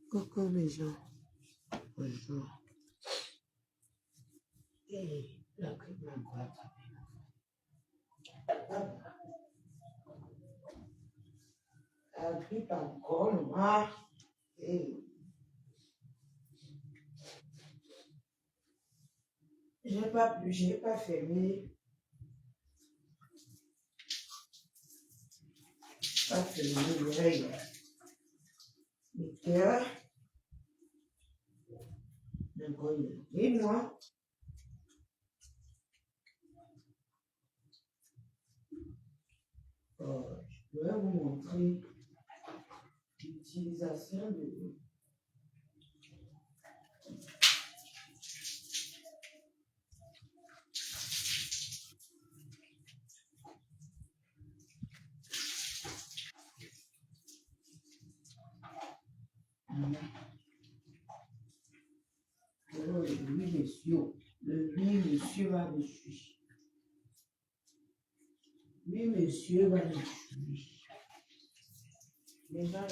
Coucou mes gens. Bonjour. Et la grippe m'a encore attrapé. La grippe encore, moi. Et j'ai pas fermé. Pas fermé l'oreille. Mais cœur. Et moi. Je vais vous montrer l'utilisation de oui, monsieur. Oui, monsieur va me suivre. Oui, monsieur va me suivre. Les gens.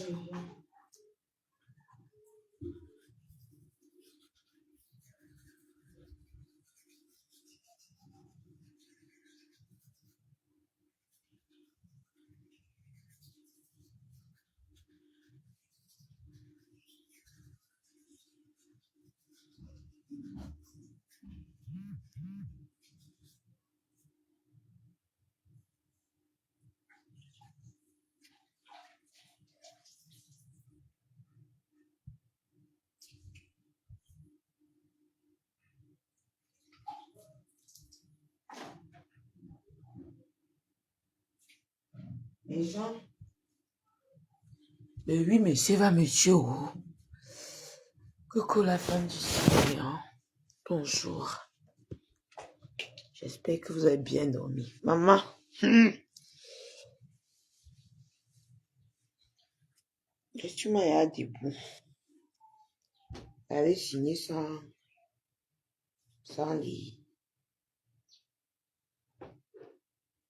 Les gens. Le 8 monsieur va me tuer. Coucou la femme du Seigneur. Bonjour. J'espère que vous avez bien dormi. Maman. Qu'est-ce que tu m'as dit debout? J'avais signé sans lit.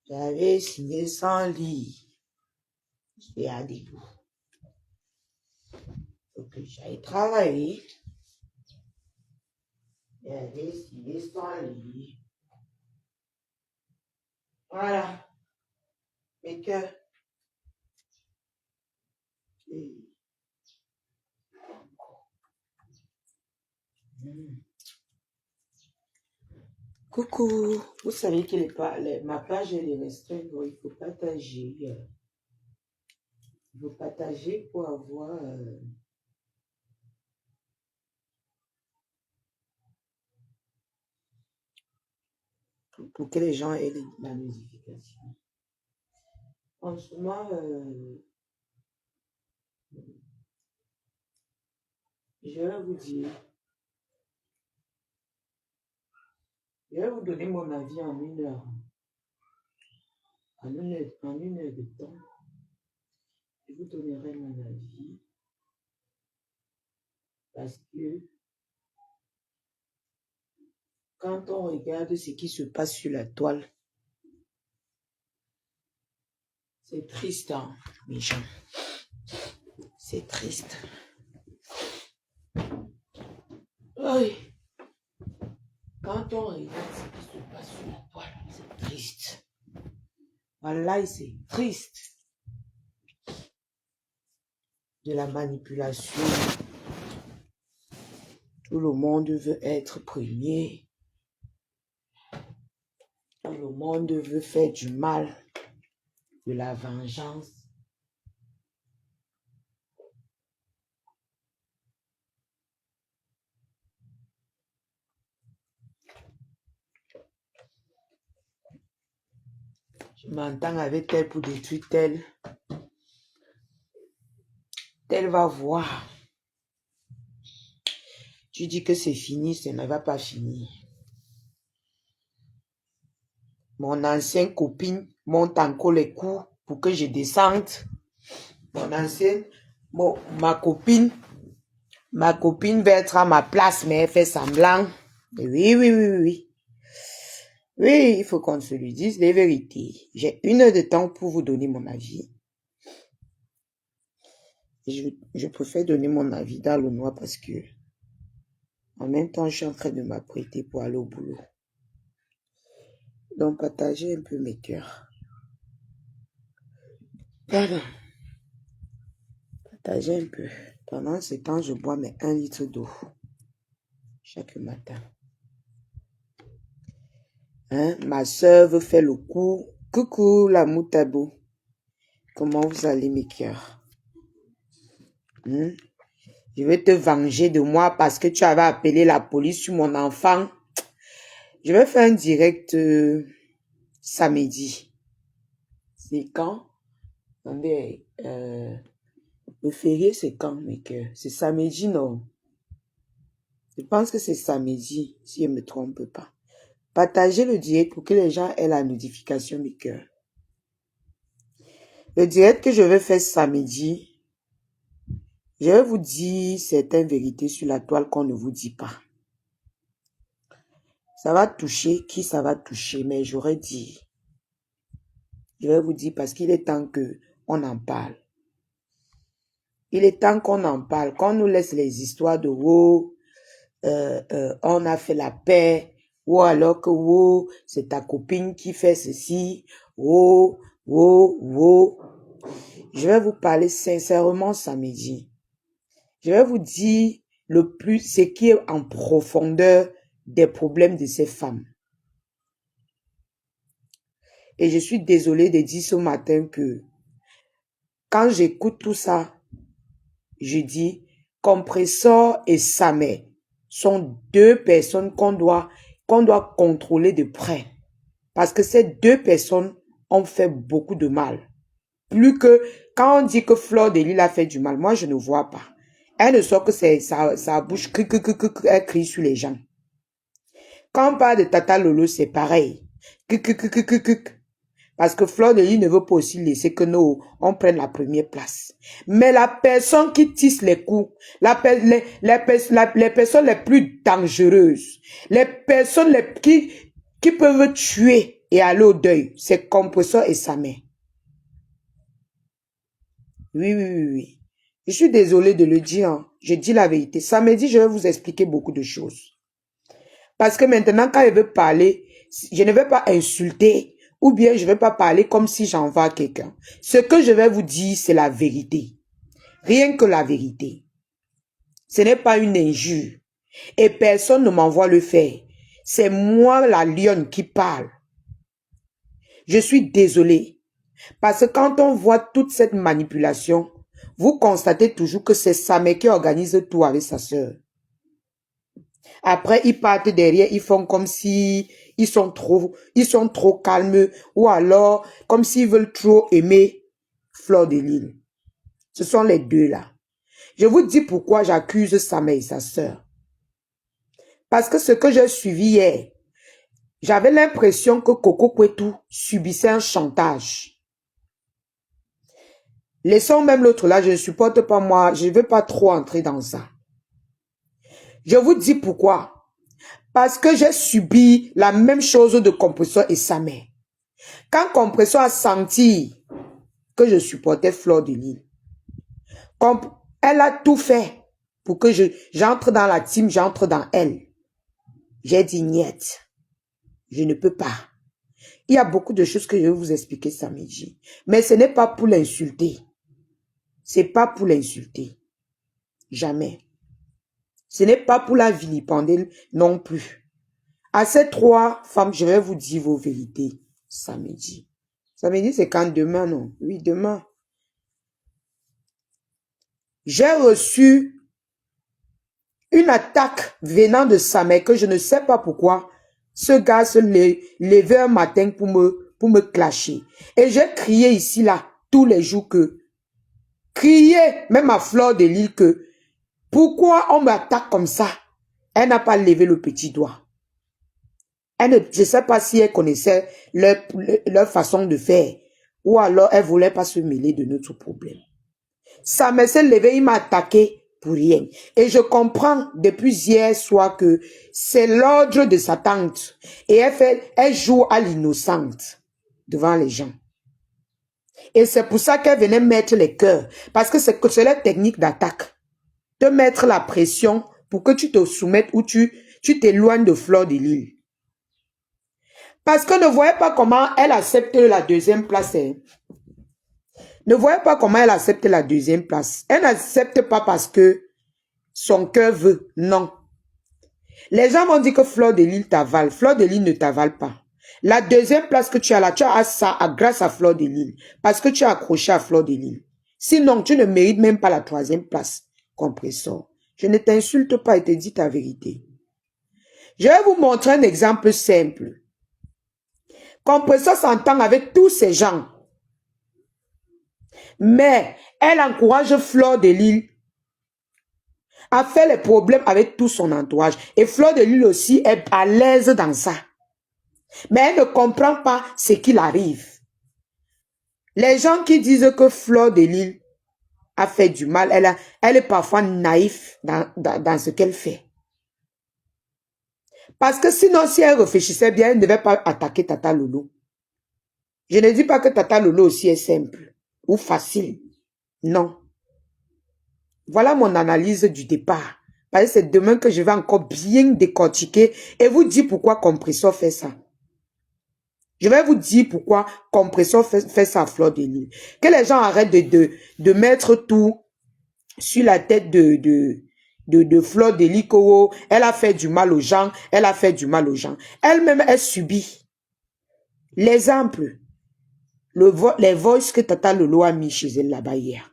J'avais signé sans lit. J'étais à debout. Faut que j'aille travailler. J'avais signé sans lit. Voilà. Mais que... Coucou. Vous savez que ma page elle est restreinte. Il faut partager. Il faut partager pour avoir... pour que les gens aient la notification. Franchement, je vais vous dire, je vais vous donner mon avis en 1 heure. En une heure de temps, je vous donnerai mon avis parce que quand on regarde ce qui se passe sur la toile, c'est triste, hein, mes gens. C'est triste. Oui. Quand on regarde ce qui se passe sur la toile, c'est triste. Voilà, c'est triste. De la manipulation. Tout le monde veut être premier. Tout le monde veut faire du mal, de la vengeance. Je m'entends avec tel pour détruire tel. Tel va voir. Tu dis que c'est fini, ça ne va pas finir. Mon ancienne copine monte encore les coups pour que je descende. Ma copine Ma copine va être à ma place, mais elle fait semblant. Oui, oui, oui, oui. Oui, il faut qu'on se lui dise les vérités. J'ai 1 heure de temps pour vous donner mon avis. Je préfère donner mon avis dans le noir parce que en même temps, je suis en train de m'apprêter pour aller au boulot. Donc, partagez un peu mes cœurs. Pardon. Partagez un peu. Pendant ce temps, je bois mes 1 litre d'eau chaque matin. Hein? Ma soeur veut faire le coup. Coucou, la Moutabo. Comment vous allez, mes cœurs? Je vais te venger de moi parce que tu avais appelé la police sur mon enfant. Je vais faire un direct samedi. C'est quand? Attendez, le férié, c'est quand, mes cœurs? C'est samedi, non? Je pense que c'est samedi, si je ne me trompe pas. Partagez le direct pour que les gens aient la notification, mes cœurs. Le direct que je vais faire samedi, je vais vous dire certaines vérités sur la toile qu'on ne vous dit pas. Ça va toucher qui ça va toucher, mais j'aurais dit. Je vais vous dire parce qu'il est temps qu'on en parle. Il est temps qu'on en parle, qu'on nous laisse les histoires de on a fait la paix, ou alors que c'est ta copine qui fait ceci, Je vais vous parler sincèrement samedi. Je vais vous dire ce qui est en profondeur des problèmes de ces femmes. Et je suis désolée de dire ce matin que quand j'écoute tout ça, je dis Compressor et Samé sont 2 personnes qu'on doit contrôler de près. Parce que ces 2 personnes ont fait beaucoup de mal. Plus que quand on dit que Fleur de Lille a fait du mal, moi je ne vois pas. Elle ne sort que sa bouche, elle crie sur les gens. Quand on parle de Tata Lolo, c'est pareil. Parce que Fleur de Lille ne veut pas aussi laisser que nous, on prenne la première place. Mais la personne qui tisse les coups, les personnes les plus dangereuses, les personnes qui peuvent tuer et aller au deuil, c'est Compressor et Samé. Oui. Je suis désolée de le dire. Hein. Je dis la vérité. Samedi, je vais vous expliquer beaucoup de choses. Parce que maintenant, quand je veux parler, je ne vais pas insulter ou bien je ne vais pas parler comme si j'envoie quelqu'un. Ce que je vais vous dire, c'est la vérité. Rien que la vérité. Ce n'est pas une injure. Et personne ne m'envoie le faire. C'est moi, la lionne, qui parle. Je suis désolée. Parce que quand on voit toute cette manipulation, vous constatez toujours que c'est Samé qui organise tout avec sa soeur. Après, ils partent derrière, ils font comme si ils sont trop calmes ou alors comme s'ils veulent trop aimer Fleur de Lille. Ce sont les 2 là. Je vous dis pourquoi j'accuse Samé et sa soeur. Parce que ce que j'ai suivi hier, j'avais l'impression que Coco Kwetu subissait un chantage. Laissons même l'autre là, je ne supporte pas moi, je ne veux pas trop entrer dans ça. Je vous dis pourquoi. Parce que j'ai subi la même chose de Compressor et Samé. Quand Compressor a senti que je supportais Fleur de Lille, elle a tout fait pour que j'entre dans la team, j'entre dans elle. J'ai dit niet. Je ne peux pas. Il y a beaucoup de choses que je vais vous expliquer samedi. Mais ce n'est pas pour l'insulter. C'est pas pour l'insulter. Jamais. Ce n'est pas pour la vilipender non plus. À ces 3 femmes, je vais vous dire vos vérités samedi. Samedi, c'est quand demain, non? Oui, demain. J'ai reçu une attaque venant de Samé que je ne sais pas pourquoi. Ce gars se levait un matin pour me clasher. Et j'ai crié ici, là, tous les jours crié, même à Fleur de Lille que, pourquoi on m'attaque comme ça? Elle n'a pas levé le petit doigt. Je ne sais pas si elle connaissait leur façon de faire. Ou alors elle ne voulait pas se mêler de notre problème. Samé s'est levé, il m'a attaqué pour rien. Et je comprends depuis hier soir que c'est l'ordre de sa tante. Et elle joue à l'innocente devant les gens. Et c'est pour ça qu'elle venait mettre les cœurs. Parce que c'est la technique d'attaque. De mettre la pression pour que tu te soumettes ou tu t'éloignes de Fleur de Lys. Parce que ne voyez pas comment elle accepte la deuxième place. Hein. Ne voyez pas comment elle accepte la deuxième place. Elle n'accepte pas parce que son cœur veut. Non. Les gens vont dire que Fleur de Lys t'avale. Fleur de Lys ne t'avale pas. La deuxième place que tu as là, tu as ça grâce à Fleur de Lys. Parce que tu as accroché à Fleur de Lys. Sinon, tu ne mérites même pas la troisième place. Compresseur. Je ne t'insulte pas et te dis ta vérité. Je vais vous montrer un exemple simple. Compresseur s'entend avec tous ces gens. Mais elle encourage Fleur de Lys à faire les problèmes avec tout son entourage. Et Fleur de Lys aussi est à l'aise dans ça. Mais elle ne comprend pas ce qu'il arrive. Les gens qui disent que Fleur de Lys a fait du mal, elle est parfois naïve dans ce qu'elle fait. Parce que sinon, si elle réfléchissait bien, elle ne devait pas attaquer Tata Lolo. Je ne dis pas que Tata Lolo aussi est simple ou facile. Non. Voilà mon analyse du départ. Parce que c'est demain que je vais encore bien décortiquer et vous dire pourquoi Compresseur fait ça. Je vais vous dire pourquoi Compresseur fait ça à Fleur de Lys. Que les gens arrêtent de mettre tout sur la tête de Fleur de Lys. Elle a fait du mal aux gens. Elle a fait du mal aux gens. Elle-même, elle subit. L'exemple. Les voices que Tata Lolo a mis chez elle là-bas hier.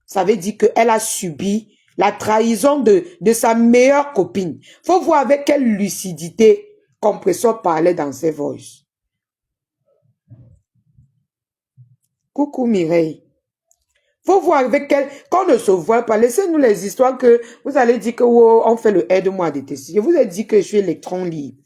Ça veut dire qu'elle a subi la trahison de sa meilleure copine. Faut voir avec quelle lucidité Compresseur parlait dans ses voices. Coucou Mireille. Faut voir avec quelle... Qu'on ne se voit pas. Laissez-nous les histoires que vous allez dire que oh, on fait le aide-moi à détester. Je vous ai dit que je suis électron libre.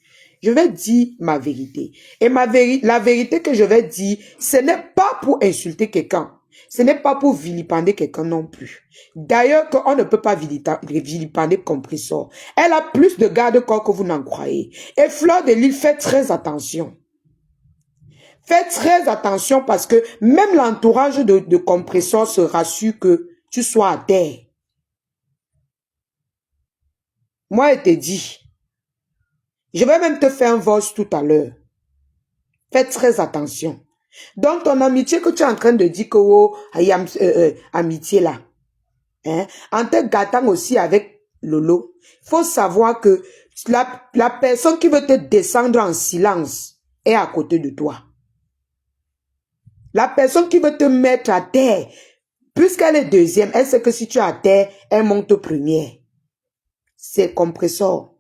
Je vais dire ma vérité. Et la vérité que je vais dire, ce n'est pas pour insulter quelqu'un. Ce n'est pas pour vilipender quelqu'un non plus. D'ailleurs, on ne peut pas vilipender Compresseur. Elle a plus de garde-corps que vous n'en croyez. Et Fleur de Lys fait très attention. Faites très attention parce que même l'entourage de Compresseur se rassure que tu sois à terre. Moi, je te dis, je vais même te faire un voice tout à l'heure. Faites très attention. Donc, ton amitié que tu es en train de dire que, oh, amitié là, hein, en te gâtant aussi avec Lolo, il faut savoir que la personne qui veut te descendre en silence est à côté de toi. La personne qui veut te mettre à terre, puisqu'elle est deuxième, elle sait que si tu es à terre, elle monte première. C'est Compresseur.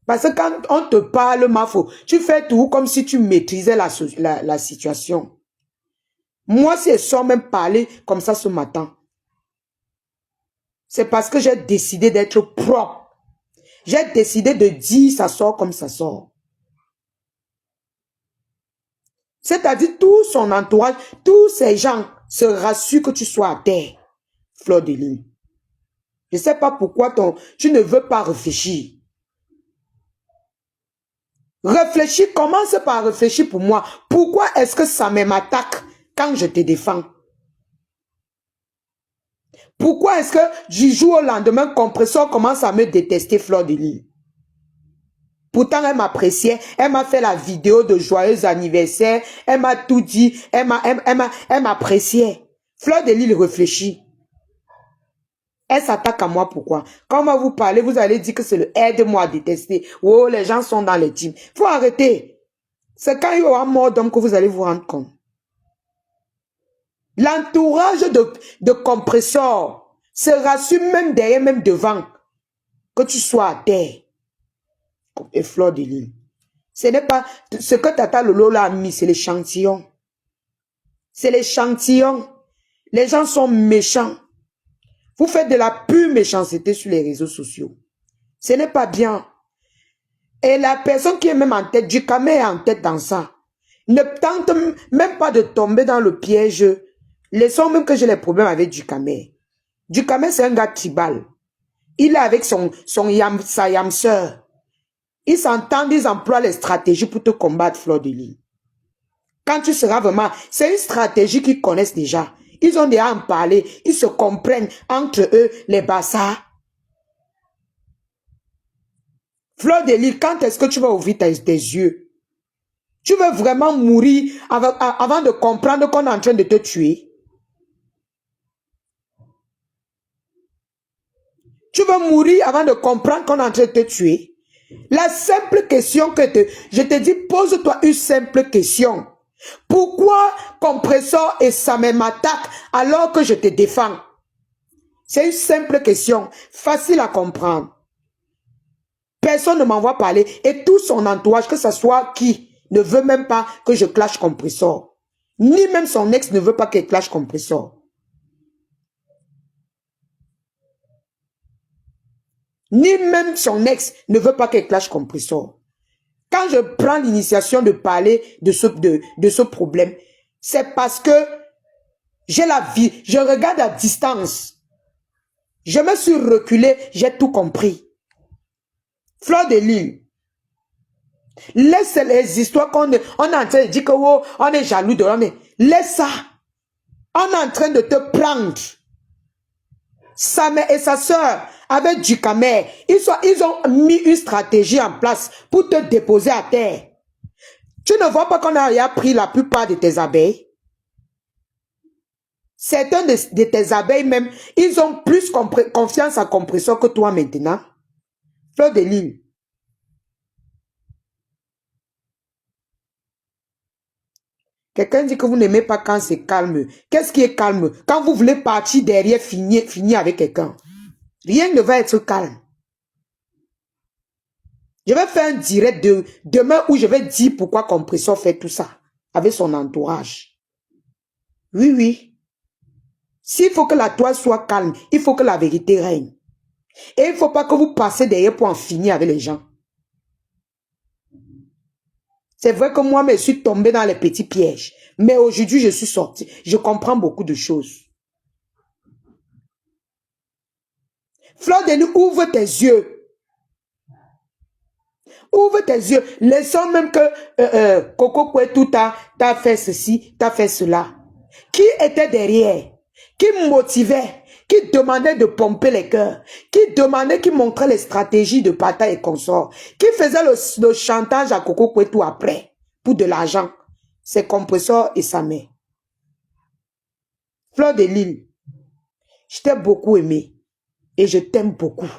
Parce que quand on te parle, Mafo, tu fais tout comme si tu maîtrisais la situation. Moi, si je sors même parler comme ça ce matin, c'est parce que j'ai décidé d'être propre. J'ai décidé de dire ça sort comme ça sort. C'est-à-dire tout son entourage, tous ces gens se rassurent que tu sois à terre, Fleur de Lys. Je ne sais pas pourquoi tu ne veux pas réfléchir. Réfléchis, commence par réfléchir pour moi. Pourquoi est-ce que ça m'attaque quand je te défends? Pourquoi est-ce que du jour au lendemain, Compresseur commence à me détester, Fleur de Lys? Pourtant, elle m'appréciait, elle m'a fait la vidéo de joyeux anniversaire, elle m'a tout dit, elle m'appréciait. Fleur de Lys réfléchit. Elle s'attaque à moi, pourquoi? Quand vous parlez, vous allez dire que c'est le aide-moi à détester. Oh, les gens sont dans les teams. Il faut arrêter. C'est quand il y aura mort d'homme que vous allez vous rendre compte. L'entourage de Compresseur se rassure même derrière, même devant, que tu sois à terre. Et Fleur de Lys. Ce n'est pas ce que Tata Lolo a mis, c'est l'échantillon. C'est l'échantillon. Les gens sont méchants. Vous faites de la pure méchanceté sur les réseaux sociaux. Ce n'est pas bien. Et la personne qui est même en tête, Djukame est en tête dans ça. Ne tente même pas de tomber dans le piège. Laissons même que j'ai les problèmes avec Djukame. Ducamel, c'est un gars tribal. Il est avec sa yamseur. Ils s'entendent, ils emploient les stratégies pour te combattre, Fleur de Lys. Quand tu seras vraiment... C'est une stratégie qu'ils connaissent déjà. Ils ont déjà en parlé. Ils se comprennent entre eux, les bassards. Fleur de Lys, quand est-ce que tu vas ouvrir tes yeux? Tu veux vraiment mourir avant de comprendre qu'on est en train de te tuer? Tu veux mourir avant de comprendre qu'on est en train de te tuer? La simple question que je te dis, pose-toi une simple question. Pourquoi Compressor et Samé m'attaquent alors que je te défends? C'est une simple question, facile à comprendre. Personne ne m'envoie parler et tout son entourage, que ce soit qui, ne veut même pas que je clash Compressor. Ni même son ex ne veut pas que je clash Compressor. Ni même son ex ne veut pas que je clash Compressor. Quand je prends l'initiation de parler de ce problème, c'est parce que j'ai la vie, je regarde à distance. Je me suis reculé, j'ai tout compris. Fleur de Lys, laisse les histoires qu'on est en train de dire que oh, on est jaloux de l'homme. Laisse ça. On est en train de te prendre. Sa mère et sa soeur, avec Ducamel, ils ont mis une stratégie en place pour te déposer à terre. Tu ne vois pas qu'on a pris la plupart de tes abeilles? Certains de tes abeilles même, ils ont plus confiance à Compressor que toi maintenant. Fleur de Lys. Quelqu'un dit que vous n'aimez pas quand c'est calme. Qu'est-ce qui est calme? Quand vous voulez partir derrière, finir avec quelqu'un. Rien ne va être calme. Je vais faire un direct demain où je vais dire pourquoi Compressor fait tout ça avec son entourage. Oui, oui. S'il faut que la toile soit calme, il faut que la vérité règne. Et il ne faut pas que vous passez derrière pour en finir avec les gens. C'est vrai que moi, je suis tombé dans les petits pièges. Mais aujourd'hui, je suis sorti. Je comprends beaucoup de choses. Fleur de Lys, ouvre tes yeux. Ouvre tes yeux. Laissons même que Coco Kouetou t'a fait ceci, t'a fait cela. Qui était derrière? Qui motivait? Qui demandait de pomper les cœurs? Qui demandait, qui montrait les stratégies de Pata et consorts? Qui faisait le chantage à Coco Kouetou après pour de l'argent? C'est Compressor et sa mère. Fleur de Lys, je t'ai beaucoup aimé et je t'aime beaucoup.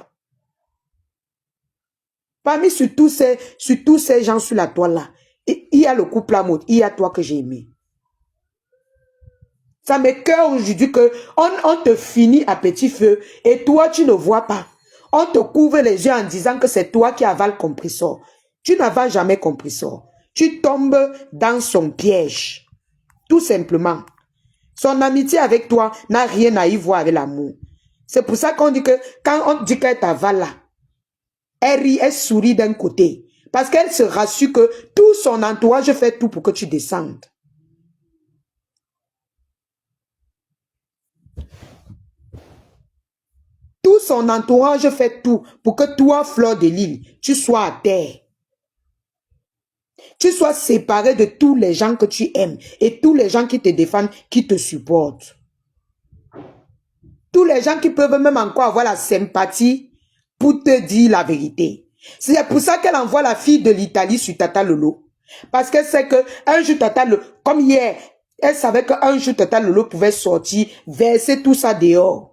Parmi sur tous ces gens sur la toile là, il y a le couple amoureux, il y a toi que j'ai aimé. Ça m'écoeure aujourd'hui qu'on te finit à petit feu et toi tu ne vois pas. On te couvre les yeux en disant que c'est toi qui avales Compressor. Tu n'avales jamais Compressor. Tu tombes dans son piège. Tout simplement. Son amitié avec toi n'a rien à y voir avec l'amour. C'est pour ça qu'on dit que quand on dit qu'elle t'avale là, elle rit, elle sourit d'un côté. Parce qu'elle se rassure que tout son entourage fait tout pour que tu descendes. Tout son entourage fait tout pour que toi, Fleur de Lys, tu sois à terre. Tu sois séparé de tous les gens que tu aimes et tous les gens qui te défendent, qui te supportent. Tous les gens qui peuvent même encore avoir la sympathie pour te dire la vérité. C'est pour ça qu'elle envoie la fille de l'Italie sur Tata Lolo. Parce qu'elle sait qu'un jour Tata Lolo, comme hier, elle savait qu'un jour Tata Lolo pouvait sortir, verser tout ça dehors.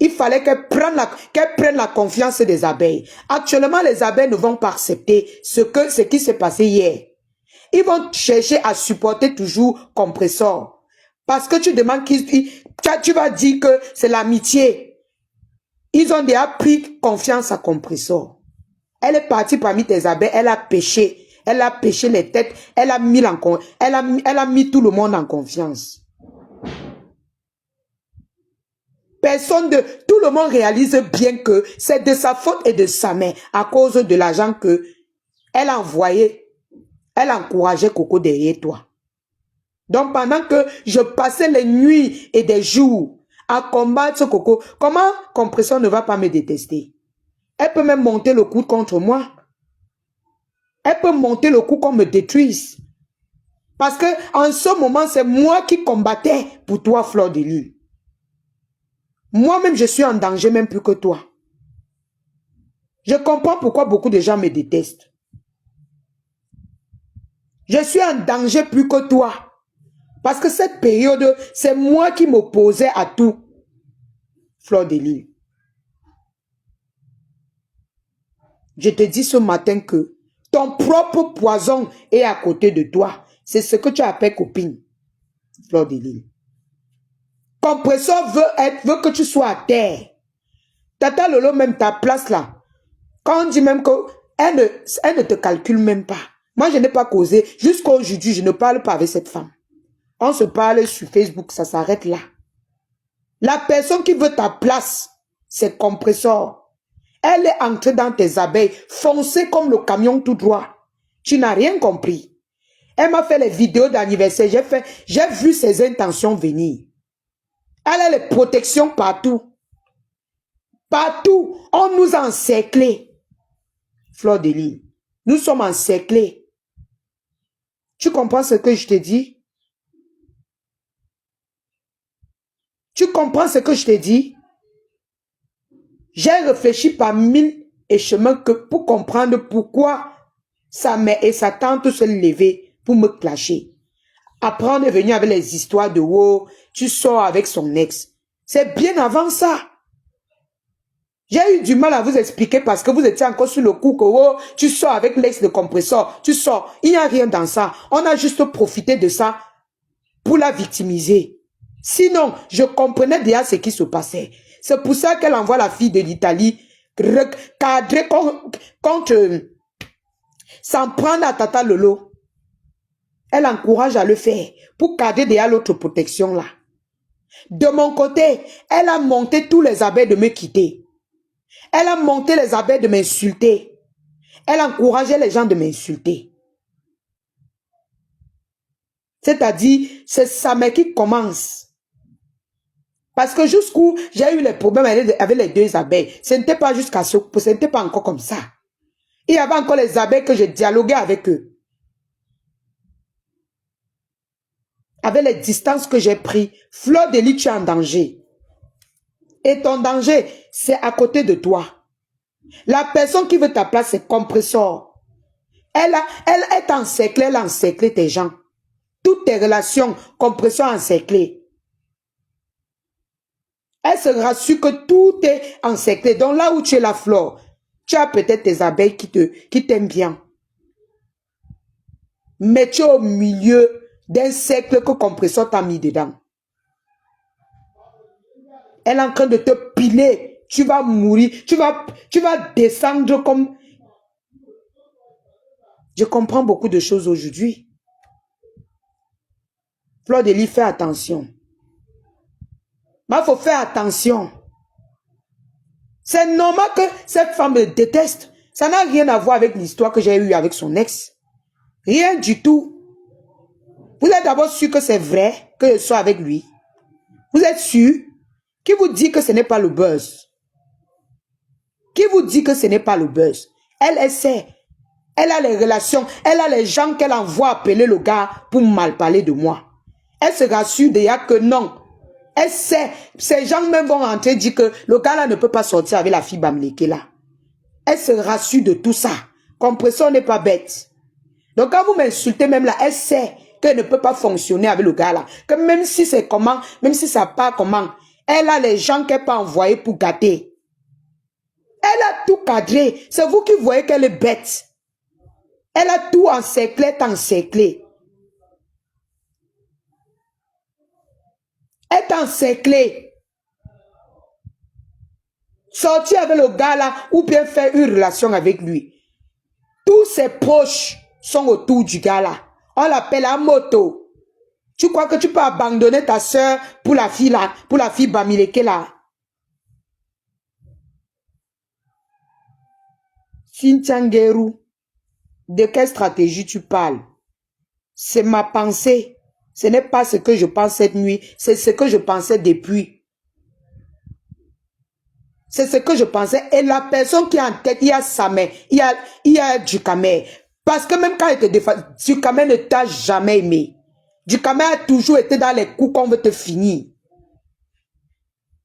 Il fallait qu'elle prenne la confiance des abeilles. Actuellement, les abeilles ne vont pas accepter ce qui s'est passé hier. Ils vont chercher à supporter toujours Compressor. Parce que tu demandes tu vas dire que c'est l'amitié. Ils ont déjà pris confiance à Compressor. Elle est partie parmi tes abeilles, elle a péché. Elle a péché les têtes, elle a mis tout le monde en confiance. Tout le monde réalise bien que c'est de sa faute et de sa mère à cause de l'argent que elle a envoyé. Elle encourageait Coco derrière toi. Donc pendant que je passais les nuits et des jours à combattre ce coco. Comment Compression ne va pas me détester? Elle peut même monter le coup contre moi. Elle peut monter le coup qu'on me détruise. Parce que en ce moment, c'est moi qui combattais pour toi, Fleur de Lys. Moi-même, je suis en danger même plus que toi. Je comprends pourquoi beaucoup de gens me détestent. Je suis en danger plus que toi. Parce que cette période, c'est moi qui m'opposais à tout. Fleur de Lys. Je te dis ce matin que ton propre poison est à côté de toi. C'est ce que tu appelles copine. Fleur de Lys. Compresseur veut que tu sois à terre. Tata Lolo, même ta place là. Quand on dit même qu'elle ne te calcule même pas. Moi, je n'ai pas causé. Jusqu'à aujourd'hui, je ne parle pas avec cette femme. On se parle sur Facebook, ça s'arrête là. La personne qui veut ta place, c'est Compresseur. Elle est entrée dans tes abeilles, foncée comme le camion tout droit. Tu n'as rien compris. Elle m'a fait les vidéos d'anniversaire. J'ai vu ses intentions venir. Elle a les protections partout. Partout, on nous a encerclés. Fleur de Lys, nous sommes encerclés. Tu comprends ce que je te dis? Tu comprends ce que je te dis? J'ai réfléchi par mille et chemins pour comprendre pourquoi sa mère et sa tante se levaient pour me clasher. Après, on est venu avec les histoires de « Oh, tu sors avec son ex ». C'est bien avant ça. J'ai eu du mal à vous expliquer parce que vous étiez encore sur le coup que « Oh, tu sors avec l'ex de Compresseur, tu sors ». Il n'y a rien dans ça. On a juste profité de ça pour la victimiser. Sinon, je comprenais déjà ce qui se passait. C'est pour ça qu'elle envoie la fille de l'Italie cadrer contre s'en prendre à Tata Lolo. Elle encourage à le faire pour cadrer déjà l'autre protection là. De mon côté, elle a monté tous les abeilles de me quitter. Elle a monté les abeilles de m'insulter. Elle encourageait les gens de m'insulter. C'est-à-dire, c'est sa mère qui commence. Parce que jusqu'où j'ai eu les problèmes avec les deux abeilles, ce n'était pas jusqu'à ce, ce n'était pas encore comme ça. Il y avait encore les abeilles que je dialoguais avec eux. Avec les distances que j'ai prises, Fleur de Lys, tu es en danger. Et ton danger, c'est à côté de toi. La personne qui veut ta place, c'est Compresseur. Elle est encerclée, elle a encerclé tes gens. Toutes tes relations, Compresseur encerclées. Elle se rassure que tout est encerclé. Donc là où tu es la fleur, tu as peut-être tes abeilles qui t'aiment bien. Mais tu es au milieu d'un cercle que Compresseur t'a mis dedans. Elle est en train de te piler. Tu vas mourir. Tu vas descendre comme... Je comprends beaucoup de choses aujourd'hui. Fleur de Lys, fais attention. Mais il faut faire attention. C'est normal que cette femme me déteste. Ça n'a rien à voir avec l'histoire que j'ai eue avec son ex. Rien du tout. Vous êtes d'abord sûr que c'est vrai que je sois avec lui. Vous êtes sûr? Qui vous dit que ce n'est pas le buzz? Qui vous dit que ce n'est pas le buzz? Elle sait. Elle a les relations. Elle a les gens qu'elle envoie appeler le gars pour mal parler de moi. Elle se rassure déjà que non. Elle sait, ces gens même vont rentrer et dire que le gars là ne peut pas sortir avec la fille Bamleke là. Elle se rassure de tout ça. Compresseur n'est pas bête. Donc quand vous m'insultez même là, elle sait qu'elle ne peut pas fonctionner avec le gars là. Que même si c'est comment, même si ça part comment, elle a les gens qu'elle peut envoyer pour gâter. Elle a tout cadré. C'est vous qui voyez qu'elle est bête. Elle a tout encerclé, encerclé. Elle est encerclée. Sortir avec le gars là ou bien faire une relation avec lui. Tous ses proches sont autour du gars là. On l'appelle la moto. Tu crois que tu peux abandonner ta soeur pour la fille là, pour la fille Bamileke là? Cynthia, de quelle stratégie tu parles? C'est ma pensée. Ce n'est pas ce que je pense cette nuit, c'est ce que je pensais depuis. C'est ce que je pensais. Et la personne qui est en tête, il y a sa mère, il y a Djukamé. Parce que même quand il te défend, Djukamé ne t'a jamais aimé. Djukamé a toujours été dans les coups qu'on veut te finir.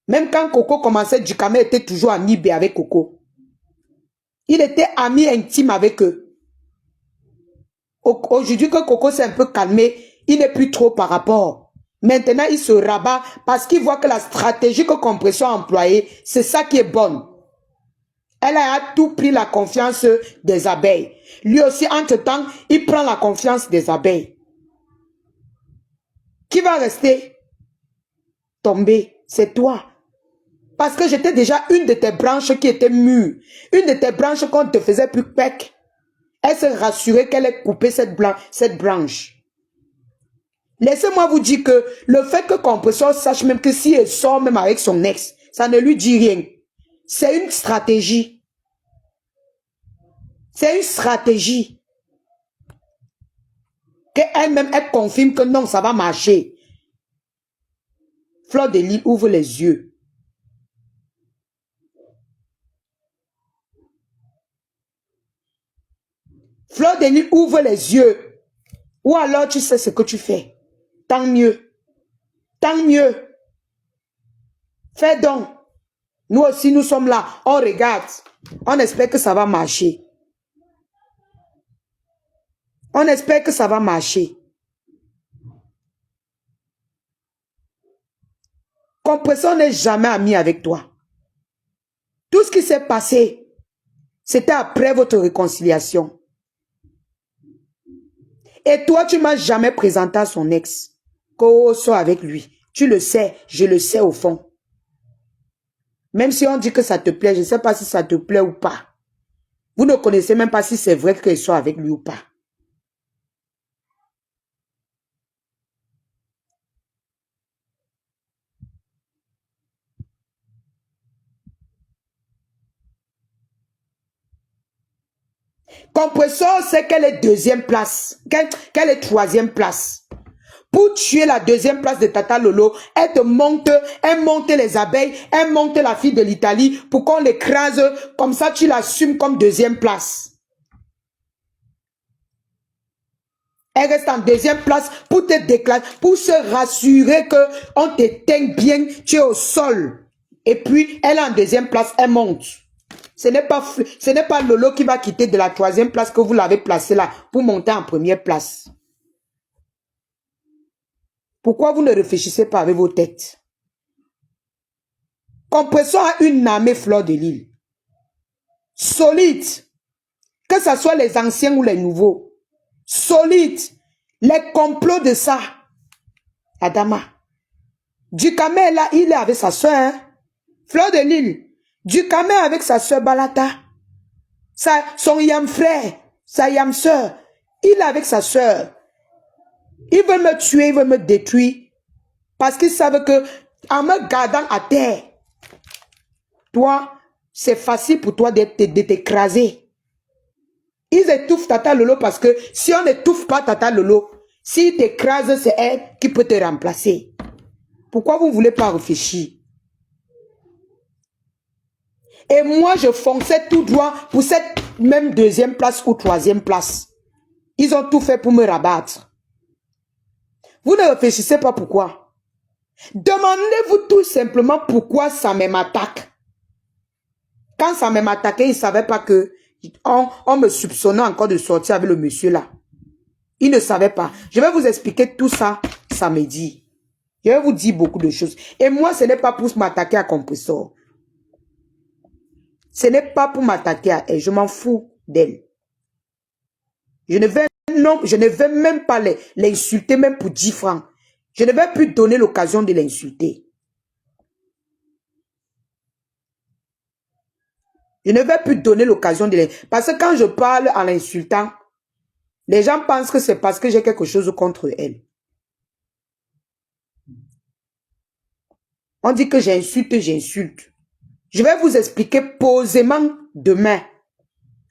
Même quand Coco commençait, Djukamé était toujours ami avec Coco. Il était ami intime avec eux. Aujourd'hui que Coco s'est un peu calmé, il n'est plus trop par rapport. Maintenant, il se rabat parce qu'il voit que la stratégie que Compression a employée, c'est ça qui est bonne. Elle a tout pris la confiance des abeilles. Lui aussi, entre-temps, il prend la confiance des abeilles. Qui va rester tombé? C'est toi. Parce que j'étais déjà une de tes branches qui était mûre. Une de tes branches qu'on te faisait plus pec. Elle s'est rassurée qu'elle ait coupé cette branche. Laissez-moi vous dire que le fait que Compression sache même que si elle sort même avec son ex, ça ne lui dit rien. C'est une stratégie. C'est une stratégie. Qu'elle-même, elle confirme que non, ça va marcher. Fleur de Lys ouvre les yeux. Fleur de Lys ouvre les yeux. Ou alors tu sais ce que tu fais. Tant mieux. Tant mieux. Fais donc. Nous aussi, nous sommes là. On regarde. On espère que ça va marcher. On espère que ça va marcher. Compression n'est jamais ami avec toi. Tout ce qui s'est passé, c'était après votre réconciliation. Et toi, tu ne m'as jamais présenté à son ex. Qu'on soit avec lui. Tu le sais, je le sais au fond. Même si on dit que ça te plaît, je ne sais pas si ça te plaît ou pas. Vous ne connaissez même pas si c'est vrai qu'elle soit avec lui ou pas. Compression, c'est qu'elle est deuxième place. Qu'elle est troisième place. Pour tuer la deuxième place de Tata Lolo, elle monte les abeilles, elle monte la fille de l'Italie pour qu'on l'écrase. Comme ça, tu l'assumes comme deuxième place. Elle reste en deuxième place pour te déclarer, pour se rassurer que on t'éteint bien, tu es au sol. Et puis, elle est en deuxième place, elle monte. Ce n'est pas Lolo qui va quitter de la troisième place que vous l'avez placé là pour monter en première place. Pourquoi vous ne réfléchissez pas avec vos têtes? Compression a une armée Fleur de Lys. Solide. Que ce soit les anciens ou les nouveaux. Solide. Les complots de ça. Adama. Djukamé là, il est avec sa soeur. Hein? Fleur de Lys. Djukamé avec sa soeur Balata. Son yam frère. Sa yam soeur. Il est avec sa soeur. Ils veulent me tuer, ils veulent me détruire. Parce qu'ils savent que, en me gardant à terre, toi, c'est facile pour toi de t'écraser. Ils étouffent Tata Lolo parce que si on n'étouffe pas Tata Lolo, s'il t'écrase, c'est elle qui peut te remplacer. Pourquoi vous ne voulez pas réfléchir? Et moi, je fonçais tout droit pour cette même deuxième place ou troisième place. Ils ont tout fait pour me rabattre. Vous ne réfléchissez pas pourquoi. Demandez-vous tout simplement pourquoi ça m'attaque. Quand ça m'attaquait, il ne savait pas que on me soupçonnait encore de sortir avec le monsieur là. Il ne savait pas. Je vais vous expliquer tout ça samedi. Je vais vous dire beaucoup de choses. Et moi, ce n'est pas pour m'attaquer à Compressor. Ce n'est pas pour m'attaquer à elle. Je m'en fous d'elle. Je ne vais même pas l'insulter, même pour 10 francs. Je ne vais plus donner l'occasion de l'insulter. Je ne vais plus donner l'occasion de l'insulter. Parce que quand je parle en l'insultant, les gens pensent que c'est parce que j'ai quelque chose contre elle. On dit que j'insulte, j'insulte. Je vais vous expliquer posément demain,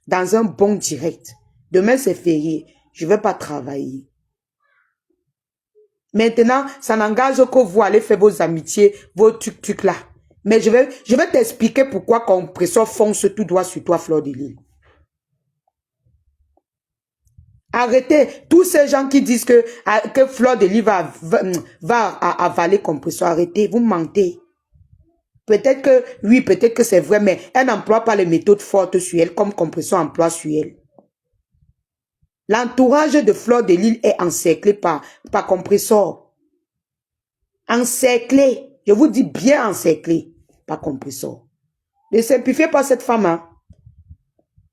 dans un bon direct. Demain, c'est férié. Je ne vais pas travailler. Maintenant, ça n'engage que vous allez faire vos amitiés, vos trucs là. Mais je vais t'expliquer pourquoi compresseur fonce tout droit sur toi, Fleur de Lys. Arrêtez tous ces gens qui disent que Fleur de Lys va avaler compresseur. Arrêtez, vous mentez. Peut-être que, oui, peut-être que c'est vrai, mais elle n'emploie pas les méthodes fortes sur elle comme compresseur emploie sur elle. L'entourage de Fleur de Lys est encerclé par compresseur. Encerclé. Je vous dis bien encerclé par compresseur. Ne simplifiez pas cette femme. Hein.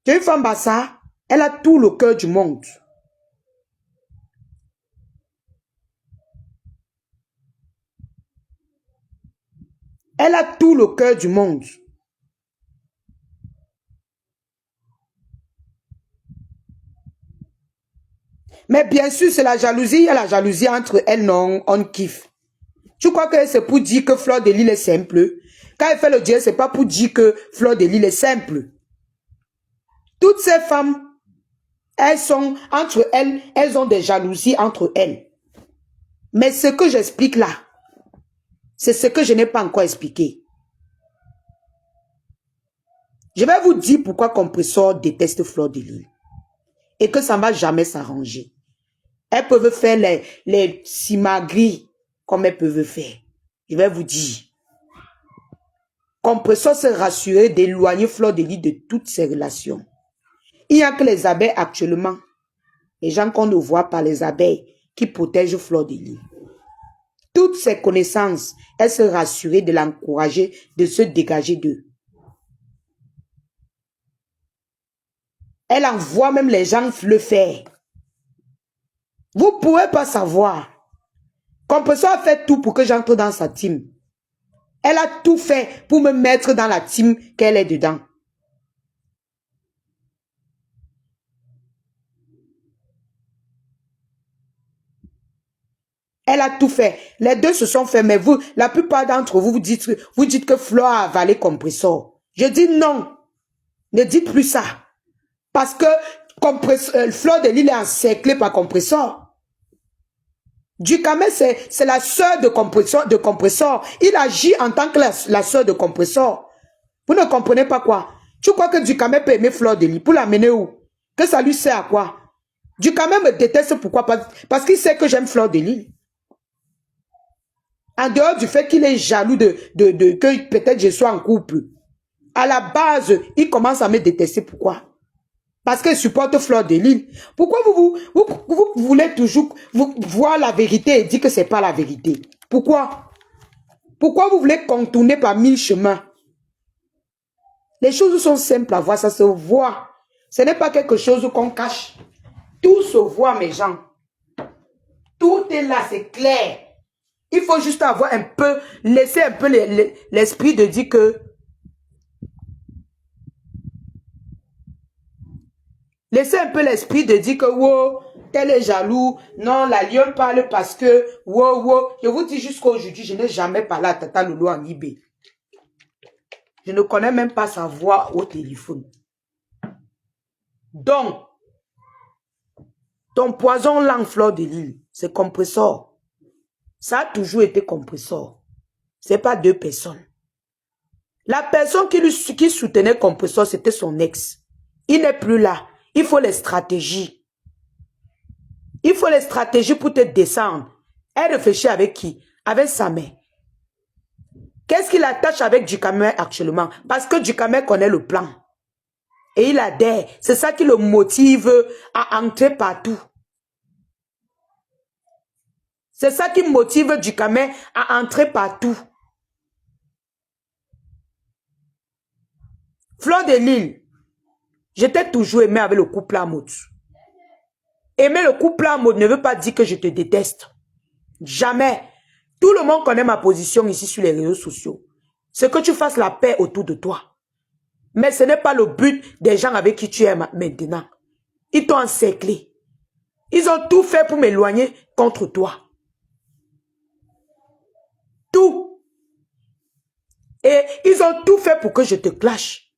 C'est une femme bassa. Elle a tout le cœur du monde. Elle a tout le cœur du monde. Mais bien sûr, c'est la jalousie. Il y a la jalousie entre elles, non, on kiffe. Tu crois que c'est pour dire que Fleur de Lys est simple? Quand elle fait le dieu, c'est pas pour dire que Fleur de Lys est simple. Toutes ces femmes, elles sont entre elles, elles ont des jalousies entre elles. Mais ce que j'explique là, c'est ce que je n'ai pas encore expliqué. Je vais vous dire pourquoi compresseur déteste Fleur de Lys. Et que ça ne va jamais s'arranger. Elles peuvent faire les simagrées comme elles peuvent faire. Je vais vous dire. Compresseur s'est rassuré d'éloigner Fleur de Lys de toutes ses relations. Il n'y a que les abeilles actuellement. Les gens qu'on ne voit pas, les abeilles, qui protègent Fleur de Lys. Toutes ses connaissances, elle s'est rassurée de l'encourager, de se dégager d'eux. Elle envoie même les gens le faire. Vous ne pouvez pas savoir. Compresseur a fait tout pour que j'entre dans sa team. Elle a tout fait pour me mettre dans la team qu'elle est dedans. Elle a tout fait. Les deux se sont fait, mais vous, la plupart d'entre vous, vous dites que Fleur a avalé compresseur. Je dis non. Ne dites plus ça. Parce que Fleur de Lys est encerclée par compresseur. Ducamel, c'est la sœur de compresseur. Il agit en tant que la sœur de compresseur. Vous ne comprenez pas quoi? Tu crois que Ducamel peut aimer Fleur de Lys pour l'amener où? Que ça lui sert à quoi? Ducamel me déteste, pourquoi? Parce qu'il sait que j'aime Fleur de Lys. En dehors du fait qu'il est jaloux que peut-être je sois en couple. À la base, il commence à me détester. Pourquoi? Parce qu'il supporte Fleur de Lys. Pourquoi vous voulez toujours voir la vérité et dire que ce n'est pas la vérité? Pourquoi? Pourquoi vous voulez contourner par 1000 chemins? Les choses sont simples à voir, ça se voit. Ce n'est pas quelque chose qu'on cache. Tout se voit, mes gens. Tout est là, c'est clair. Il faut juste avoir un peu, laisser un peu l'esprit de dire que laissez un peu l'esprit de dire que, wow, tel est jaloux. Non, la lionne parle parce que, wow, wow. Je vous dis jusqu'à aujourd'hui, je n'ai jamais parlé à Tata Loulou en IB. Je ne connais même pas sa voix au téléphone. Donc, ton poison langue Fleur de Lys, c'est compresseur. Ça a toujours été compresseur. Ce n'est pas deux personnes. La personne qui soutenait compresseur, c'était son ex. Il n'est plus là. Il faut les stratégies. Il faut les stratégies pour te descendre. Elle réfléchit avec qui? Avec sa mère. Qu'est-ce qui l'attache avec Ducamel actuellement? Parce que Ducamel connaît le plan. Et il adhère. C'est ça qui le motive à entrer partout. C'est ça qui motive Ducamel à entrer partout. Fleur de Lys, je t'ai toujours aimé avec le couple à mode. Aimer le couple à mode ne veut pas dire que je te déteste. Jamais. Tout le monde connaît ma position ici sur les réseaux sociaux. C'est que tu fasses la paix autour de toi. Mais ce n'est pas le but des gens avec qui tu es maintenant. Ils t'ont encerclé. Ils ont tout fait pour m'éloigner contre toi. Tout. Et ils ont tout fait pour que je te clash.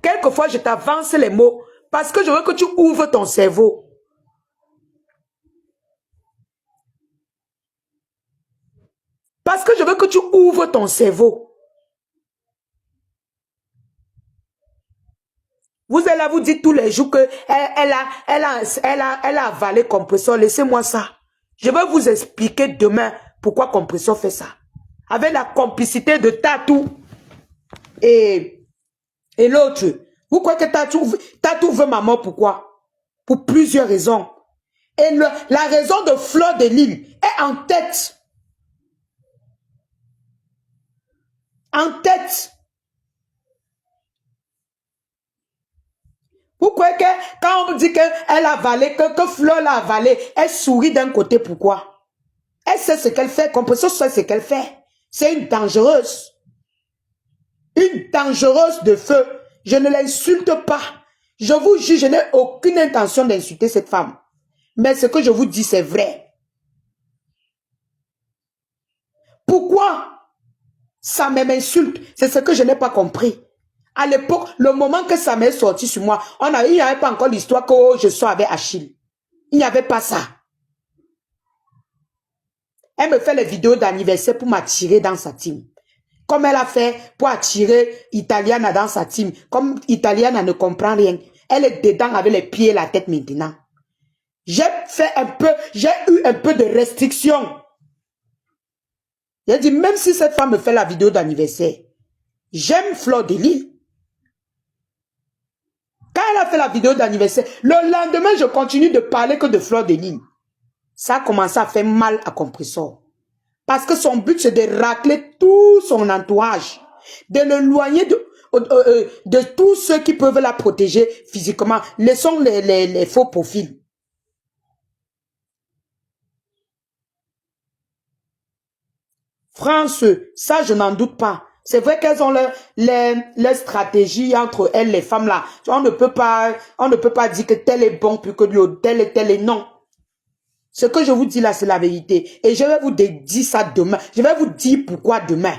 Quelquefois, je t'avance les mots parce que je veux que tu ouvres ton cerveau. Parce que je veux que tu ouvres ton cerveau. Vous êtes là, vous dites tous les jours que elle a avalé Compressor. Laissez-moi ça. Je vais vous expliquer demain pourquoi Compressor fait ça. Avec la complicité de Tatou et l'autre. Vous croyez que Tatou veut ma mort, pourquoi? Pour plusieurs raisons. Et la raison de Fleur de Lille est en tête. En tête. Vous croyez que quand on dit qu'elle a avalé, que Fleur l'a avalé, elle sourit d'un côté, pourquoi? Elle sait ce qu'elle fait, Compressor sait ce qu'elle fait. C'est une dangereuse. Une dangereuse de feu. Je ne l'insulte pas. Je vous jure, je n'ai aucune intention d'insulter cette femme. Mais ce que je vous dis, c'est vrai. Pourquoi ça m'insulte? C'est ce que je n'ai pas compris. À l'époque, le moment que ça m'est sorti sur moi, il n'y avait pas encore l'histoire que je sois avec Achille. Il n'y avait pas ça. Elle me fait les vidéos d'anniversaire pour m'attirer dans sa team. Comme elle a fait pour attirer Italiana dans sa team. Comme Italiana ne comprend rien. Elle est dedans avec les pieds et la tête maintenant. J'ai eu un peu de restriction. J'ai dit, même si cette femme me fait la vidéo d'anniversaire, j'aime Fleur de Lille. Quand elle a fait la vidéo d'anniversaire, le lendemain, je continue de parler que de Fleur de Lille. Ça a commencé à faire mal à Compressor. Parce que son but, c'est de racler tout son entourage. De l'éloigner de tous ceux qui peuvent la protéger physiquement. Laissons les faux profils. France, ça je n'en doute pas. C'est vrai qu'elles ont leur stratégie entre elles, les femmes là. On ne peut pas dire que tel est bon plus que l'autre, tel est non. Ce que je vous dis là, c'est la vérité. Et je vais vous dire ça demain. Je vais vous dire pourquoi demain.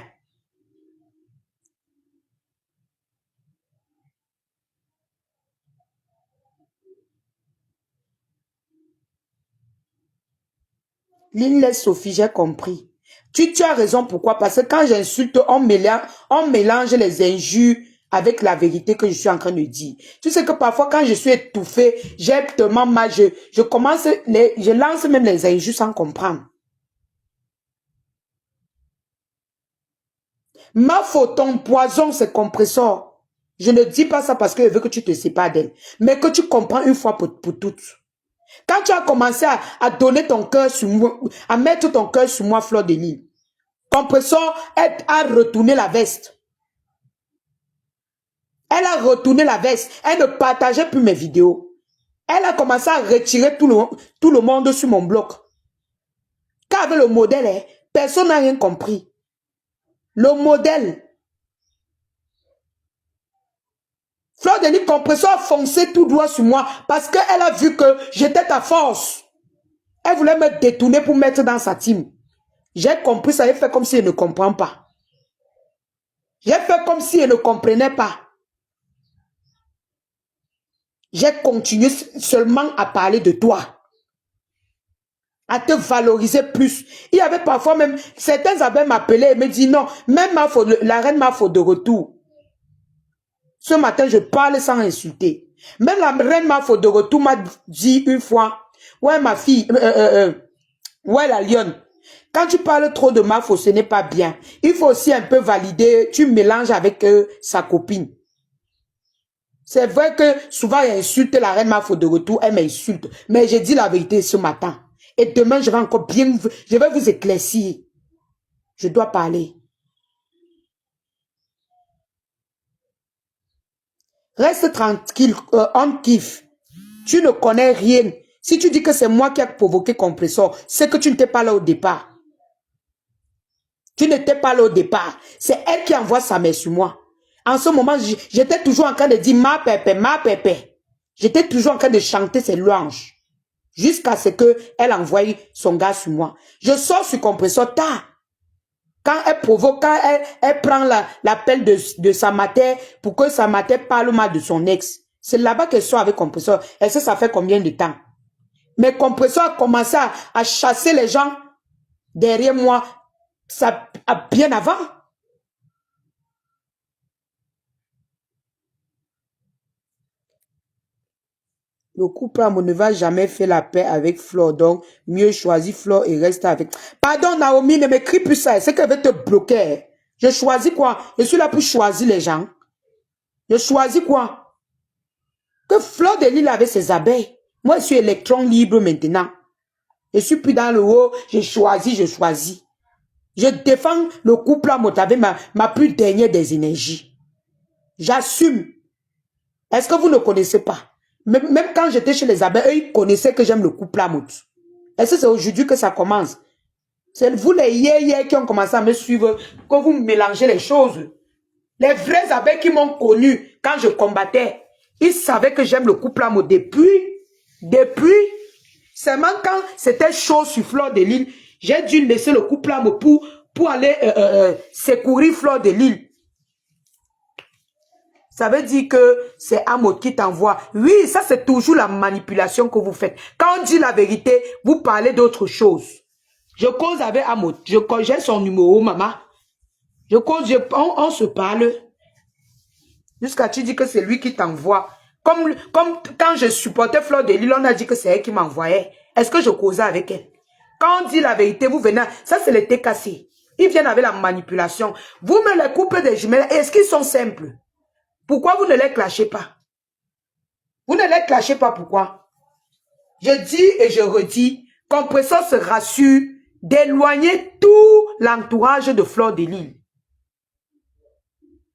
Lynn, Sophie, j'ai compris. Tu as raison, pourquoi? Parce que quand j'insulte, on mélange les injures avec la vérité que je suis en train de dire. Tu sais que parfois, quand je suis étouffée, j'ai tellement mal, je lance même les injures sans comprendre. Ma faute, ton poison, c'est Compressor. Je ne dis pas ça parce que je veux que tu te sépares d'elle, mais que tu comprends une fois pour toutes. Quand tu as commencé à donner ton cœur sur moi, à mettre ton cœur sur moi, Fleur de Lille, Compressor a retourné la veste. Elle a retourné la veste. Elle ne partageait plus mes vidéos. Elle a commencé à retirer tout le monde sur mon blog. Car avec le modèle, personne n'a rien compris. Le modèle. Fleur de Lille, Compressor a foncé tout droit sur moi parce qu'elle a vu que j'étais à force. Elle voulait me détourner pour mettre dans sa team. J'ai compris ça, j'ai fait comme si elle ne comprend pas. J'ai fait comme si elle ne comprenait pas. J'ai continué seulement à parler de toi. À te valoriser plus. Il y avait parfois même, certains avaient m'appelé et me dit non, même la reine Mafo de retour. Ce matin, je parle sans insulter. Même la reine Mafo de retour m'a dit une fois, ouais ma fille, ouais la lionne, quand tu parles trop de Mafo, ce n'est pas bien. Il faut aussi un peu valider, tu mélanges avec sa copine. C'est vrai que souvent, il insulte la reine Mafo de retour, elle m'insulte. Mais j'ai dit la vérité ce matin. Et demain, je vais encore bien, je vais vous éclaircir. Je dois parler. Reste tranquille, on kiffe. Tu ne connais rien. Si tu dis que c'est moi qui ai provoqué Compressor, c'est que tu n'étais pas là au départ. Tu n'étais pas là au départ. C'est elle qui envoie sa mère sur moi. En ce moment, j'étais toujours en train de dire ma pépé, ma pépé. J'étais toujours en train de chanter ses louanges. Jusqu'à ce qu'elle envoie son gars sur moi. Je sors sur Compressor tard. Quand elle provoque, quand elle prend l'appel de sa mère pour que sa mère parle mal de son ex. C'est là-bas qu'elle sort avec Compressor. Et ça fait combien de temps? Mais Compressor a commencé à chasser les gens derrière moi. Ça bien avant. Le couple amour ne va jamais faire la paix avec Flore, donc mieux choisir Flore et rester avec. Pardon Naomi, ne m'écris plus ça, c'est qu'elle veut te bloquer. Je choisis quoi? Je suis là pour choisir les gens. Je choisis quoi? Que Flore de Lille avait ses abeilles. Moi, je suis électron libre maintenant. Je suis plus dans le haut, je choisis, je choisis. Je défends le couple amour avec ma plus dernière des énergies. J'assume. Est-ce que vous ne connaissez pas? Même quand j'étais chez les abeilles, eux, ils connaissaient que j'aime le couple amour. Est-ce que c'est aujourd'hui que ça commence? C'est vous les yé qui ont commencé à me suivre, que vous mélangez les choses. Les vrais abeilles qui m'ont connu quand je combattais, ils savaient que j'aime le couple amour depuis, seulement quand c'était chaud sur Flore de Lille, j'ai dû laisser le couple amour pour aller secourir Flore de Lille. Ça veut dire que c'est Amour qui t'envoie. Oui, ça c'est toujours la manipulation que vous faites. Quand on dit la vérité, vous parlez d'autre chose. Je cause avec Amour. J'ai son numéro, maman. Je cause, on se parle. Jusqu'à tu dis que c'est lui qui t'envoie. Comme quand je supportais Flore de Lille, on a dit que c'est elle qui m'envoyait. Est-ce que je causais avec elle? Quand on dit la vérité, vous venez. Ça c'est le thé cassé. Ils viennent avec la manipulation. Vous me les coupez des jumelles. Est-ce qu'ils sont simples? Pourquoi vous ne les clashez pas? Vous ne les clashez pas, pourquoi? Je dis et je redis, Compressor se rassure d'éloigner tout l'entourage de Flore de Lille.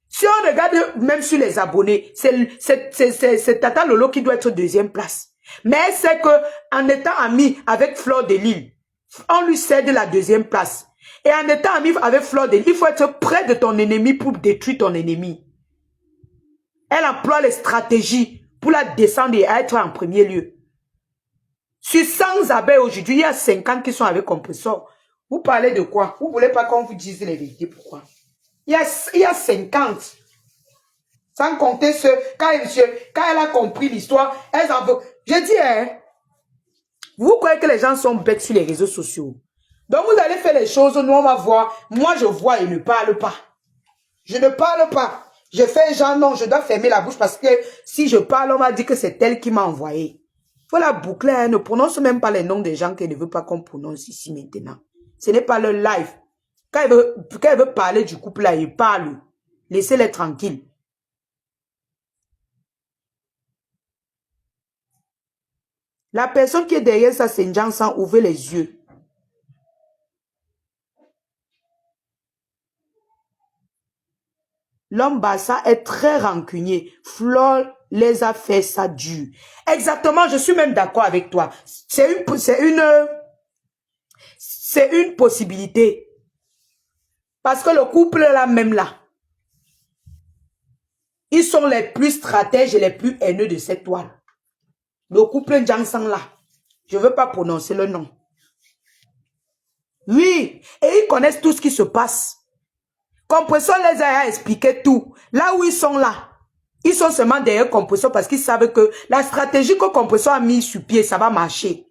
Si on regarde même sur les abonnés, c'est Tata Lolo qui doit être deuxième place. Mais c'est que en étant ami avec Flore de Lille, on lui cède la deuxième place. Et en étant ami avec Flore de Lille, il faut être près de ton ennemi pour détruire ton ennemi. Elle emploie les stratégies pour la descendre et être en premier lieu. Sur 100 abeilles aujourd'hui, il y a 50 qui sont avec Compressor. Vous parlez de quoi? Vous ne voulez pas qu'on vous dise les vérités, pourquoi? Il y a 50. Sans compter ceux, quand elle a compris l'histoire, elle en veut. Je dis, hein, vous croyez que les gens sont bêtes sur les réseaux sociaux. Donc vous allez faire les choses, nous on va voir. Moi je vois et ne parle pas. Je ne parle pas. Je fais genre non, je dois fermer la bouche parce que si je parle, on va dire que c'est elle qui m'a envoyé. Faut la boucler, hein, ne prononce même pas les noms des gens qu'elle ne veut pas qu'on prononce ici maintenant. Ce n'est pas le live. Quand elle veut parler du couple là, il parle. Laissez-les tranquilles. La personne qui est derrière ça, c'est une gens sans ouvrir les yeux. L'homme Bassa est très rancunier. Flore les a fait ça dur. Exactement, je suis même d'accord avec toi. C'est une possibilité. Parce que le couple là même là, ils sont les plus stratèges et les plus haineux de cette toile. Le couple Jansan là, je ne veux pas prononcer le nom. Oui, et ils connaissent tout ce qui se passe. Compressor les a expliqué tout. Là où ils sont là, ils sont seulement derrière Compressor parce qu'ils savent que la stratégie que Compressor a mis sur pied, ça va marcher.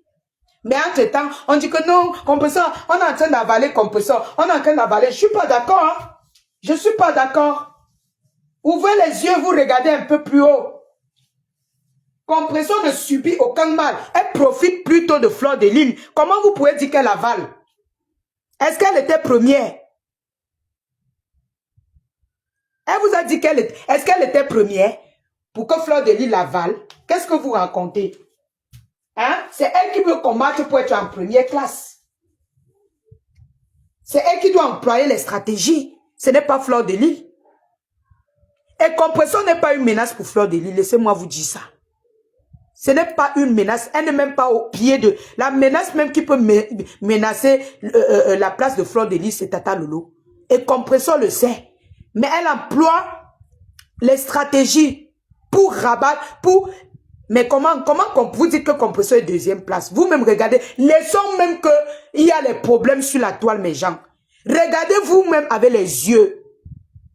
Mais entre-temps, on dit que non, Compressor, on est en train d'avaler Compressor, on est en train d'avaler. Je ne suis pas d'accord. Hein? Je ne suis pas d'accord. Ouvrez les yeux, vous regardez un peu plus haut. Compressor ne subit aucun mal. Elle profite plutôt de Flore de Lille. Comment vous pouvez dire qu'elle avale? Est-ce qu'elle était première? Elle vous a dit qu'elle était... Est-ce qu'elle était première pour que Flore de Lille avale? Qu'est-ce que vous racontez? Hein? C'est elle qui veut combattre pour être en première classe. C'est elle qui doit employer les stratégies. Ce n'est pas Flore de Lille. Et Compressor n'est pas une menace pour Flore de Lille. Laissez-moi vous dire ça. Ce n'est pas une menace. Elle n'est même pas au pied de... La menace même qui peut menacer la place de Flore de Lille, c'est Tata Lolo. Et Compressor le sait. Mais elle emploie les stratégies pour rabattre, pour... Mais comment vous dites que Compressor est deuxième place? Vous-même regardez. Laissons même qu'il y a les problèmes sur la toile, mes gens. Regardez vous-même avec les yeux.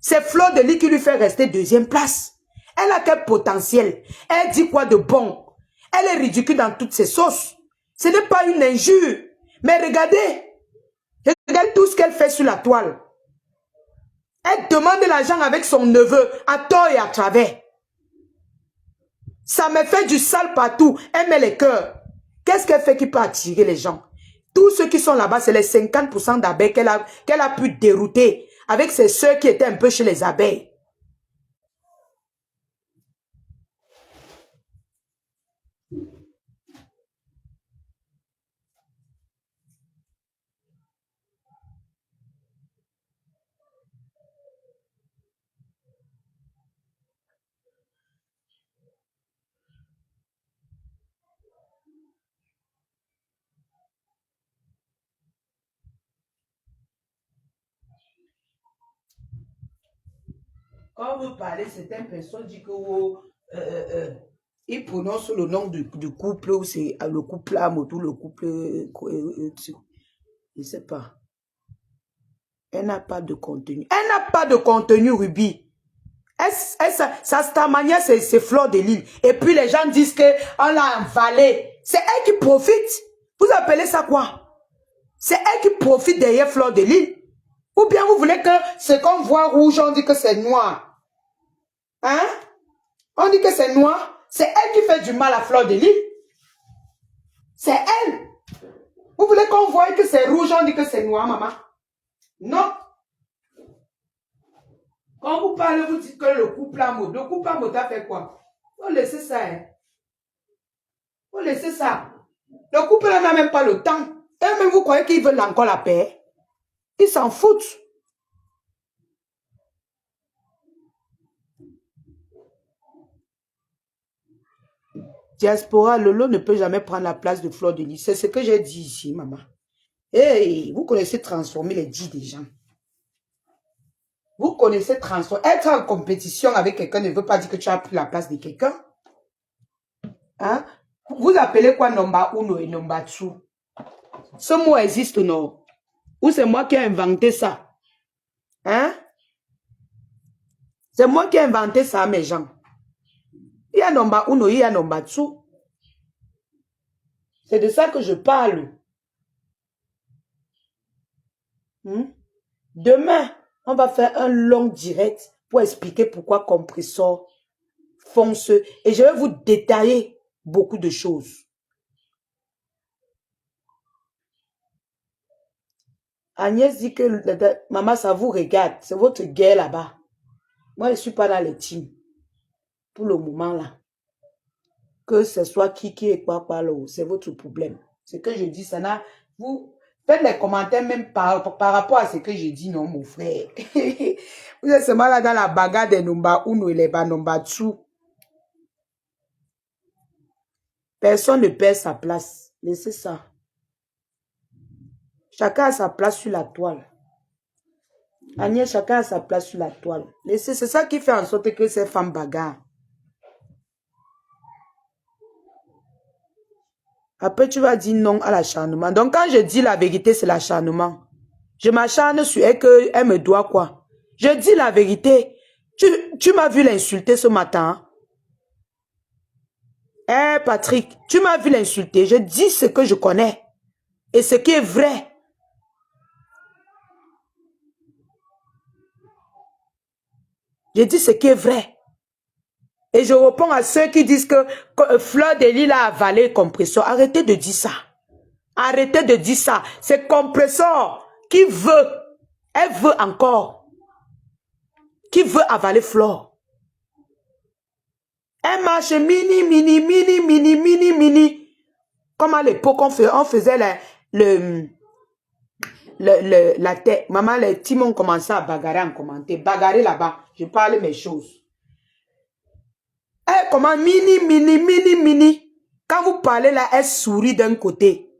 C'est Flore de Lille qui lui fait rester deuxième place. Elle a quel potentiel? Elle dit quoi de bon? Elle est ridicule dans toutes ses sauces. Ce n'est pas une injure. Mais regardez. Regardez tout ce qu'elle fait sur la toile. Elle demande l'argent avec son neveu, à tort et à travers. Ça me fait du sale partout. Elle met les cœurs. Qu'est-ce qu'elle fait qui peut attirer les gens? Tous ceux qui sont là-bas, c'est les 50% d'abeilles qu'elle a pu dérouter avec ses soeurs qui étaient un peu chez les abeilles. Quand vous parlez, certaines personnes disent que ils prononcent le nom du couple, ou c'est le couple Amotou, le couple. Je ne sais pas. Elle n'a pas de contenu. Elle n'a pas de contenu, Ruby. Sa manière, c'est Fleur de Lys. Et puis les gens disent qu'on l'a envalée. C'est elle qui profite. Vous appelez ça quoi? C'est elle qui profite derrière Fleur de Lys. Ou bien vous voulez que ce qu'on voit rouge, on dit que c'est noir. Hein? On dit que c'est noir. C'est elle qui fait du mal à Fleur de Lys. C'est elle. Vous voulez qu'on voie que c'est rouge, on dit que c'est noir, maman? Non. Quand vous parlez, vous dites que le couple Amoto. Le couple Amoto a fait quoi? Faut laisser ça. Hein? Faut laisser ça. Le couple n'a même pas le temps. Et même vous croyez qu'ils veulent encore la paix? Ils s'en foutent. Diaspora, Lolo ne peut jamais prendre la place de Fleur de Lys. C'est ce que j'ai dit ici, maman. Hey, vous connaissez transformer les dits des gens. Vous connaissez transformer. Être en compétition avec quelqu'un ne veut pas dire que tu as pris la place de quelqu'un. Hein? Vous appelez quoi Nomba Uno et Nomba Tsu? Ce mot existe, non? Ou c'est moi qui ai inventé ça? Hein? C'est moi qui ai inventé ça, mes gens. Il y a Nomba Uno, il y a Nomba Tsu. C'est de ça que je parle. Demain, on va faire un long direct pour expliquer pourquoi Compressor fonce. Et je vais vous détailler beaucoup de choses. Agnès dit que maman, ça vous regarde. C'est votre guerre là-bas. Moi, je ne suis pas dans les teams. Pour le moment là. Que ce soit qui est quoi, c'est votre problème. Ce que je dis, ça n'a... Vous faites les commentaires même par rapport à ce que je dis, non, mon frère. Vous êtes seulement là dans la bagarre des Nomba Uno et les Nomba Tsu. Personne ne perd sa place. Laissez ça. Chacun a sa place sur la toile. Agnès, chacun a sa place sur la toile. Laissez, c'est ça qui fait en sorte que ces femmes bagarrent. Après, tu vas dire non à l'acharnement. Donc, quand je dis la vérité, c'est l'acharnement. Je m'acharne sur elle qu'elle me doit quoi? Je dis la vérité. Tu m'as vu l'insulter ce matin. Hein? Patrick, tu m'as vu l'insulter. Je dis ce que je connais. Et ce qui est vrai. Je dis ce qui est vrai. Et je réponds à ceux qui disent que Fleur de Lys a avalé Compressor. Arrêtez de dire ça. Arrêtez de dire ça. C'est Compressor qui veut. Elle veut encore. Qui veut avaler Fleur. Elle marche mini. Comme à l'époque, on faisait la tête. Maman, les petits m'ont commencé à bagarrer en commentaire. Bagarrer là-bas. Je parle mes choses. Elle commence mini. Quand vous parlez là, elle sourit d'un côté.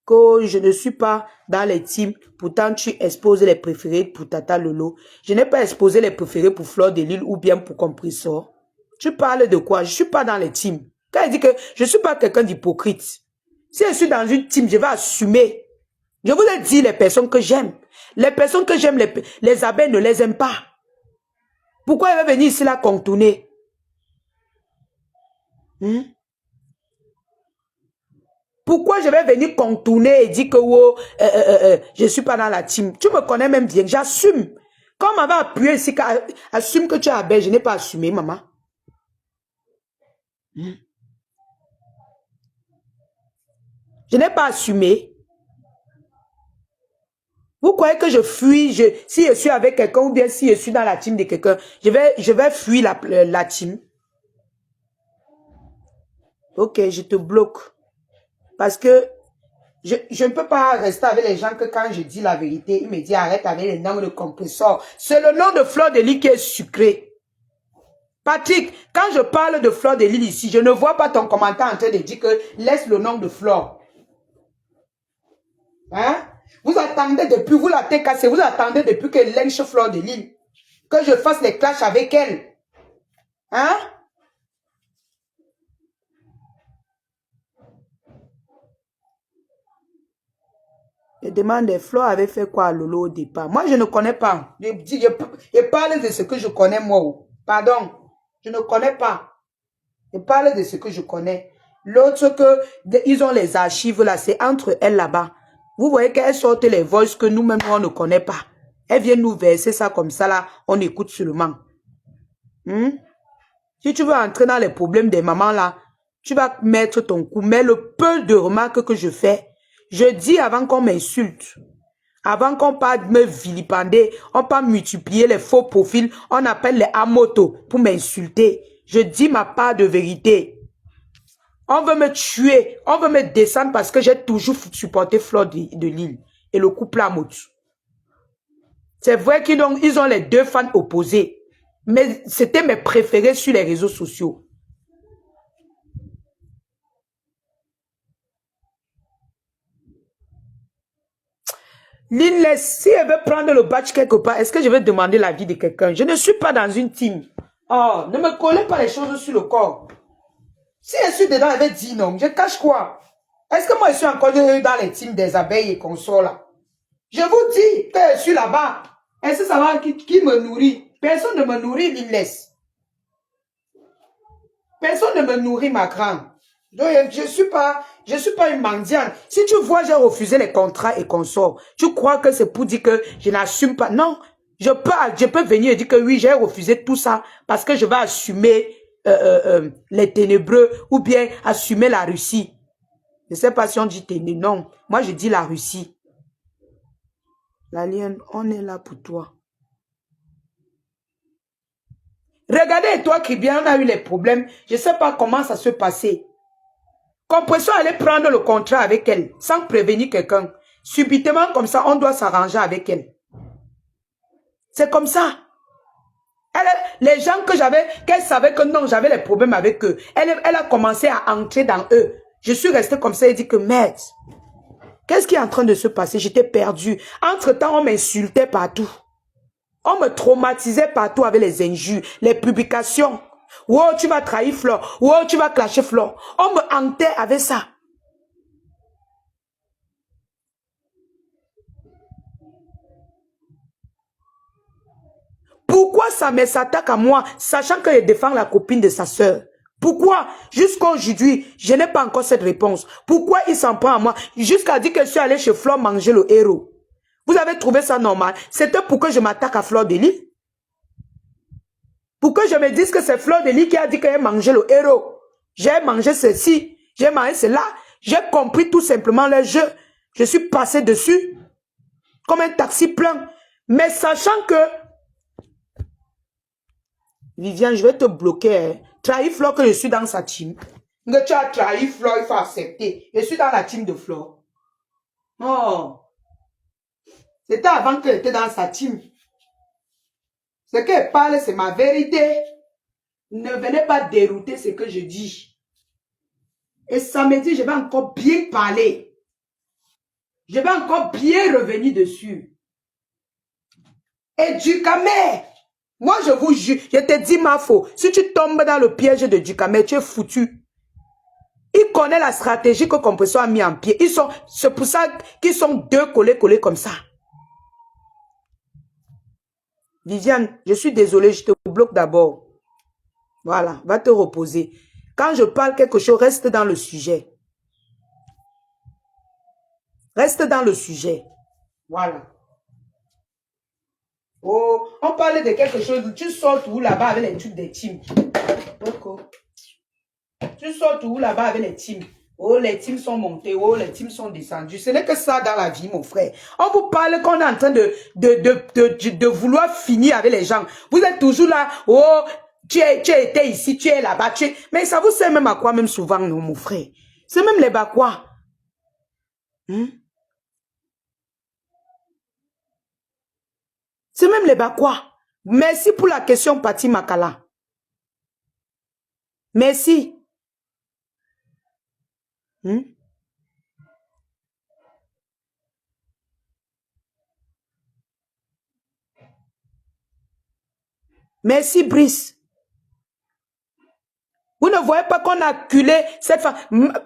Que je ne suis pas dans les teams. Pourtant, tu exposes les préférés pour Tata Lolo. Je n'ai pas exposé les préférés pour Fleur de Lys ou bien pour Compressor. Tu parles de quoi? Je ne suis pas dans les teams. Quand elle dit que je ne suis pas quelqu'un d'hypocrite. Si je suis dans une team, je vais assumer. Je vous ai dit les personnes que j'aime. Les personnes que j'aime, les abeilles ne les aiment pas. Pourquoi elle va venir ici là contourner? Pourquoi je vais venir contourner et dire que je ne suis pas dans la team? Tu me connais même bien, j'assume. Quand on m'avait appuyé ici, assume que tu es abeille, je n'ai pas assumé, maman. Je n'ai pas assumé. Vous croyez que je fuis, si je suis avec quelqu'un ou bien si je suis dans la team de quelqu'un, je vais fuir la team. Ok, je te bloque. Parce que je ne peux pas rester avec les gens que quand je dis la vérité, ils me disent arrête avec les noms de compresseur. C'est le nom de Fleur de Lys qui est sucré. Patrick, quand je parle de Fleur de Lys ici, je ne vois pas ton commentaire en train de dire que laisse le nom de Fleur. Hein? Vous attendez depuis, vous la tête cassée, vous attendez depuis que lynche Fleur de Lys, que je fasse les clashs avec elle. Hein? Je demande, Fleur avait fait quoi à Lolo au départ? Moi, je ne connais pas. Je parle de ce que je connais, moi. Pardon. Je ne connais pas. Je parle de ce que je connais. L'autre ils ont les archives là, c'est entre elles là-bas. Vous voyez qu'elles sortent les voices que nous-mêmes, on ne connaît pas. Elles viennent nous verser ça comme ça là, on écoute seulement. Si tu veux entrer dans les problèmes des mamans là, tu vas mettre ton coup. Mais le peu de remarques que je fais, je dis avant qu'on m'insulte, avant qu'on parle me vilipender, on peut multiplier les faux profils, on appelle les amotos pour m'insulter. Je dis ma part de vérité. On veut me tuer, on veut me descendre parce que j'ai toujours supporté Fleur de Lys et le couple Amoto. C'est vrai qu'ils ont les deux fans opposés, mais c'était mes préférés sur les réseaux sociaux. Linless, si elle veut prendre le badge quelque part, est-ce que je vais demander l'avis de quelqu'un? Je ne suis pas dans une team. Oh, ne me collez pas les choses sur le corps. Si je suis dedans, elle va dire non. Je cache quoi? Est-ce que moi, je suis encore dans les teams des abeilles et consorts là? Je vous dis que je suis là-bas. Est-ce que ça va qui me nourrit? Personne ne me nourrit, Linless. Personne ne me nourrit, ma grande. Donc, je suis pas une mendiante. Si tu vois, j'ai refusé les contrats et consorts, tu crois que c'est pour dire que je n'assume pas? Non, je peux venir et dire que oui, j'ai refusé tout ça parce que je vais assumer les ténébreux ou bien assumer la Russie. Je ne sais pas si on dit ténébreux. Non, moi je dis la Russie. L'alien, on est là pour toi. Regardez, toi qui bien, on a eu les problèmes. Je ne sais pas comment ça se passait. Compression allait prendre le contrat avec elle, sans prévenir quelqu'un. Subitement, comme ça, on doit s'arranger avec elle. C'est comme ça. Les gens que j'avais, qu'elle savait que non, j'avais les problèmes avec eux. Elle a commencé à entrer dans eux. Je suis restée comme ça et dit que, merde, qu'est-ce qui est en train de se passer? J'étais perdue. Entre-temps, on m'insultait partout. On me traumatisait partout avec les injures, les publications. Wow, tu vas trahir Fleur. Wow, tu vas clasher Fleur. On me hantait avec ça. Pourquoi ça s'attaque à moi, sachant que je défends la copine de sa sœur? Pourquoi? Jusqu'à aujourd'hui, je n'ai pas encore cette réponse. Pourquoi il s'en prend à moi? Jusqu'à dire que je suis allé chez Fleur manger le héros. Vous avez trouvé ça normal? C'était pour que je m'attaque à Fleur de Lys? Pour que je me dise que c'est Fleur de Lys qui a dit qu'elle a mangé le héros. J'ai mangé ceci, j'ai mangé cela. J'ai compris tout simplement le jeu. Je suis passé dessus comme un taxi plein. Mais sachant que Viviane, je vais te bloquer. Hein. Trahir Fleur que je suis dans sa team. Que tu as trahi Fleur, il faut accepter. Je suis dans la team de Fleur. Oh. C'était avant qu'elle était dans sa team. Ce qu'elle parle, c'est ma vérité. Ne venez pas dérouter ce que je dis. Et samedi, je vais encore bien parler. Je vais encore bien revenir dessus. Et Ducamel, moi je vous jure, je te dis ma faute. Si tu tombes dans le piège de Ducamel, tu es foutu. Il connaît la stratégie que Compression a mis en pied. C'est pour ça qu'ils sont deux collés comme ça. Viviane, je suis désolée, je te bloque d'abord. Voilà, va te reposer. Quand je parle quelque chose, reste dans le sujet. Reste dans le sujet. Voilà. Oh, on parle de quelque chose. Tu sors tout là-bas avec les trucs des teams. Tu sors tout là-bas avec les teams. Oh, les teams sont montés. Oh, les teams sont descendus. Ce n'est que ça dans la vie, mon frère. On vous parle qu'on est en train de vouloir finir avec les gens. Vous êtes toujours là. Oh, tu étais ici, tu es là-bas. Mais ça vous sert même à quoi, même souvent, non, mon frère? C'est même les quoi. C'est même les quoi. Merci pour la question, Pati Makala. Merci. Merci, Brice. Vous ne voyez pas qu'on a acculé cette femme.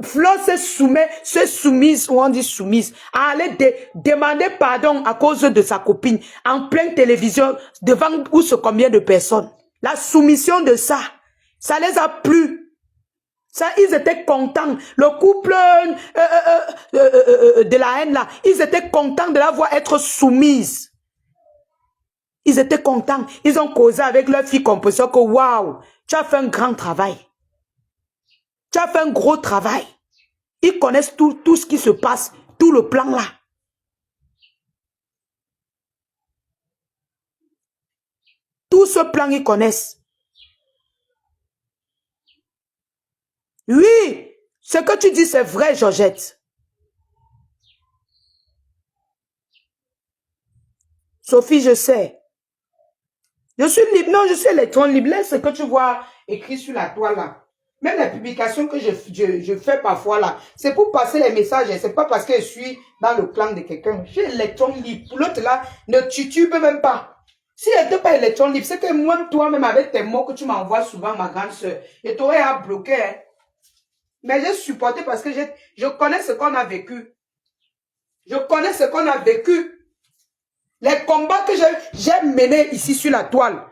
Flo se soumise, ou on dit soumise, à aller demander pardon à cause de sa copine en pleine télévision devant où se combien de personnes. La soumission de ça les a plu. Ça, ils étaient contents. Le couple de la haine là, ils étaient contents de la voir être soumise. Ils étaient contents. Ils ont causé avec leur fille composition que waouh, tu as fait un grand travail. Tu as fait un gros travail. Ils connaissent tout ce qui se passe, tout le plan là. Tout ce plan, ils connaissent. Oui, ce que tu dis, c'est vrai, Georgette. Sophie, je sais. Je suis libre. Non, je suis électron libre. Laisse ce que tu vois écrit sur la toile là. Même les publications que je fais parfois là, c'est pour passer les messages. C'est pas parce que je suis dans le clan de quelqu'un. Je suis électron libre. Pour l'autre là, ne titube même pas. Si elle n'était pas électron libre, c'est que moi, toi-même, avec tes mots que tu m'envoies souvent, ma grande soeur, je t'aurais à bloquer. Hein. Mais j'ai supporté parce que je connais ce qu'on a vécu. Je connais ce qu'on a vécu. Les combats que j'ai menés ici sur la toile.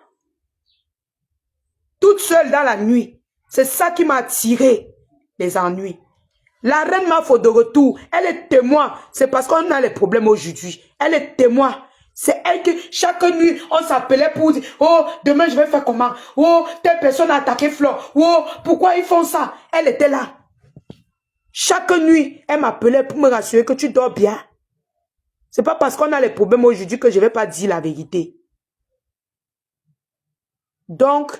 Toute seule dans la nuit. C'est ça qui m'a attiré les ennuis. La reine Mafo de retour, elle est témoin. C'est parce qu'on a les problèmes aujourd'hui. Elle est témoin. C'est elle que chaque nuit, on s'appelait pour dire, oh, demain je vais faire comment? Oh, telle personne a attaqué Flore. Oh, pourquoi ils font ça? Elle était là. Chaque nuit, elle m'appelait pour me rassurer que tu dors bien. C'est pas parce qu'on a les problèmes aujourd'hui que je vais pas dire la vérité. Donc,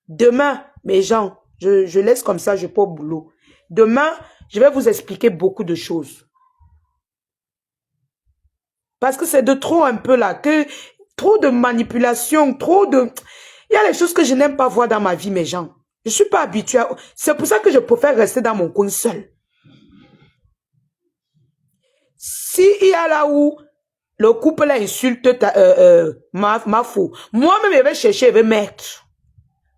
demain, mes gens, je laisse comme ça, je pars au boulot. Demain, je vais vous expliquer beaucoup de choses. Parce que c'est de trop un peu là, que trop de manipulation, trop de... Il y a les choses que je n'aime pas voir dans ma vie, mes gens. Je ne suis pas habituée. C'est pour ça que je préfère rester dans mon coin seul. Si il y a là où le couple insulte ma fou, moi-même, je vais chercher, je vais mettre.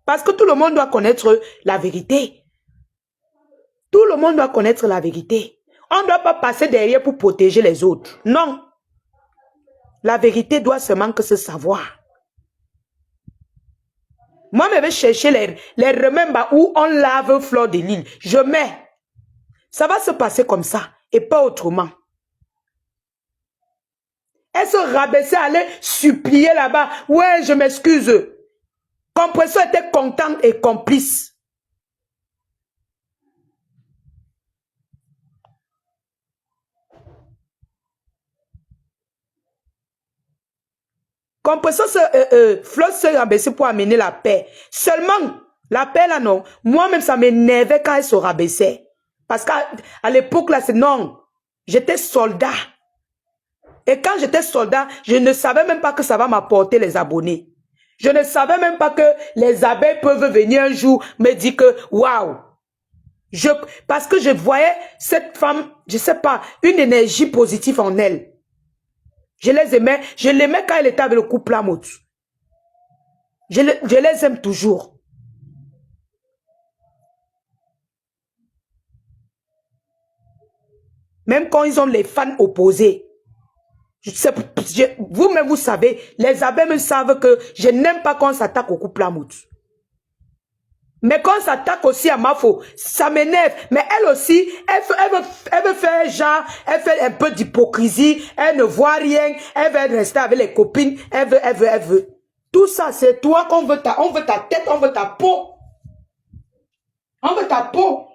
Parce que tout le monde doit connaître la vérité. Tout le monde doit connaître la vérité. On ne doit pas passer derrière pour protéger les autres. Non. La vérité doit seulement que se savoir. Moi, je vais chercher les remèdes où on lave Fleur de Lys. Je mets. Ça va se passer comme ça et pas autrement. Elle se rabaissait, aller supplier là-bas. Ouais, je m'excuse. Compression était contente et complice. Compression Fleur se rabaissait pour amener la paix. Seulement, la paix là non. Moi-même, ça m'énervait quand elle se rabaissait. Parce qu'à l'époque là, c'est non. J'étais soldat. Et quand j'étais soldat, je ne savais même pas que ça va m'apporter les abonnés. Je ne savais même pas que les abeilles peuvent venir un jour me dire que, waouh. Parce que je voyais cette femme, je sais pas, une énergie positive en elle. Je les aimais, je l'aimais quand elle était avec le couple Lamotte. Je les aime toujours. Même quand ils ont les fans opposés. Vous-même, vous savez, les abeilles me savent que je n'aime pas qu'on s'attaque au couple Lamotte. Mais quand on s'attaque aussi à Mafo, ça m'énerve. Mais elle aussi, elle veut faire genre, elle fait un peu d'hypocrisie, elle ne voit rien, elle veut rester avec les copines, elle veut. Tout ça, c'est toi qu'on veut on veut ta tête, on veut ta peau. On veut ta peau.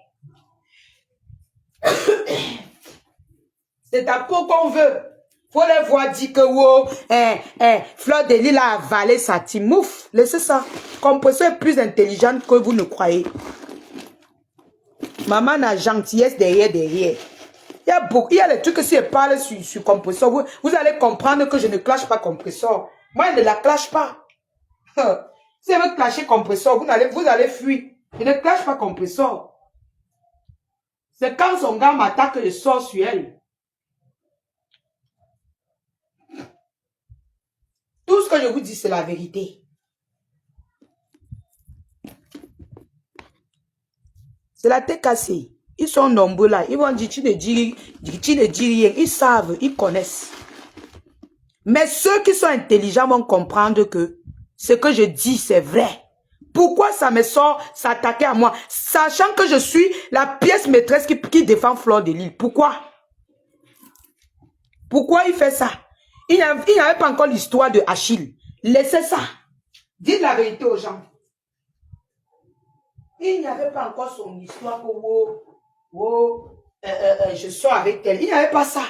C'est ta peau qu'on veut. Faut les voir dire que wow, Fleur de Lys a avalé sa timouf. Laissez ça. Compresseur est plus intelligente que vous ne croyez. Maman a gentillesse derrière. Il y a beaucoup, il y a les trucs que si elle parle sur compresseur, vous allez comprendre que je ne clash pas compresseur. Moi, je ne la clash pas. Si elle veut clasher compresseur, vous allez fuir. Je ne clash pas compresseur. C'est quand son gars m'attaque que je sors sur elle. Tout ce que je vous dis, c'est la vérité. C'est la tête cassée. Ils sont nombreux là. Ils vont dire, tu ne dis rien. Ils savent, ils connaissent. Mais ceux qui sont intelligents vont comprendre que ce que je dis, c'est vrai. Pourquoi ça me sort s'attaquer à moi, sachant que je suis la pièce maîtresse qui défend Fleur de Lys? Pourquoi? Pourquoi il fait ça? Il n'y avait pas encore l'histoire de Achille. Laissez ça. Dites la vérité aux gens. Il n'y avait pas encore son histoire que je sors avec elle. Il n'y avait pas ça.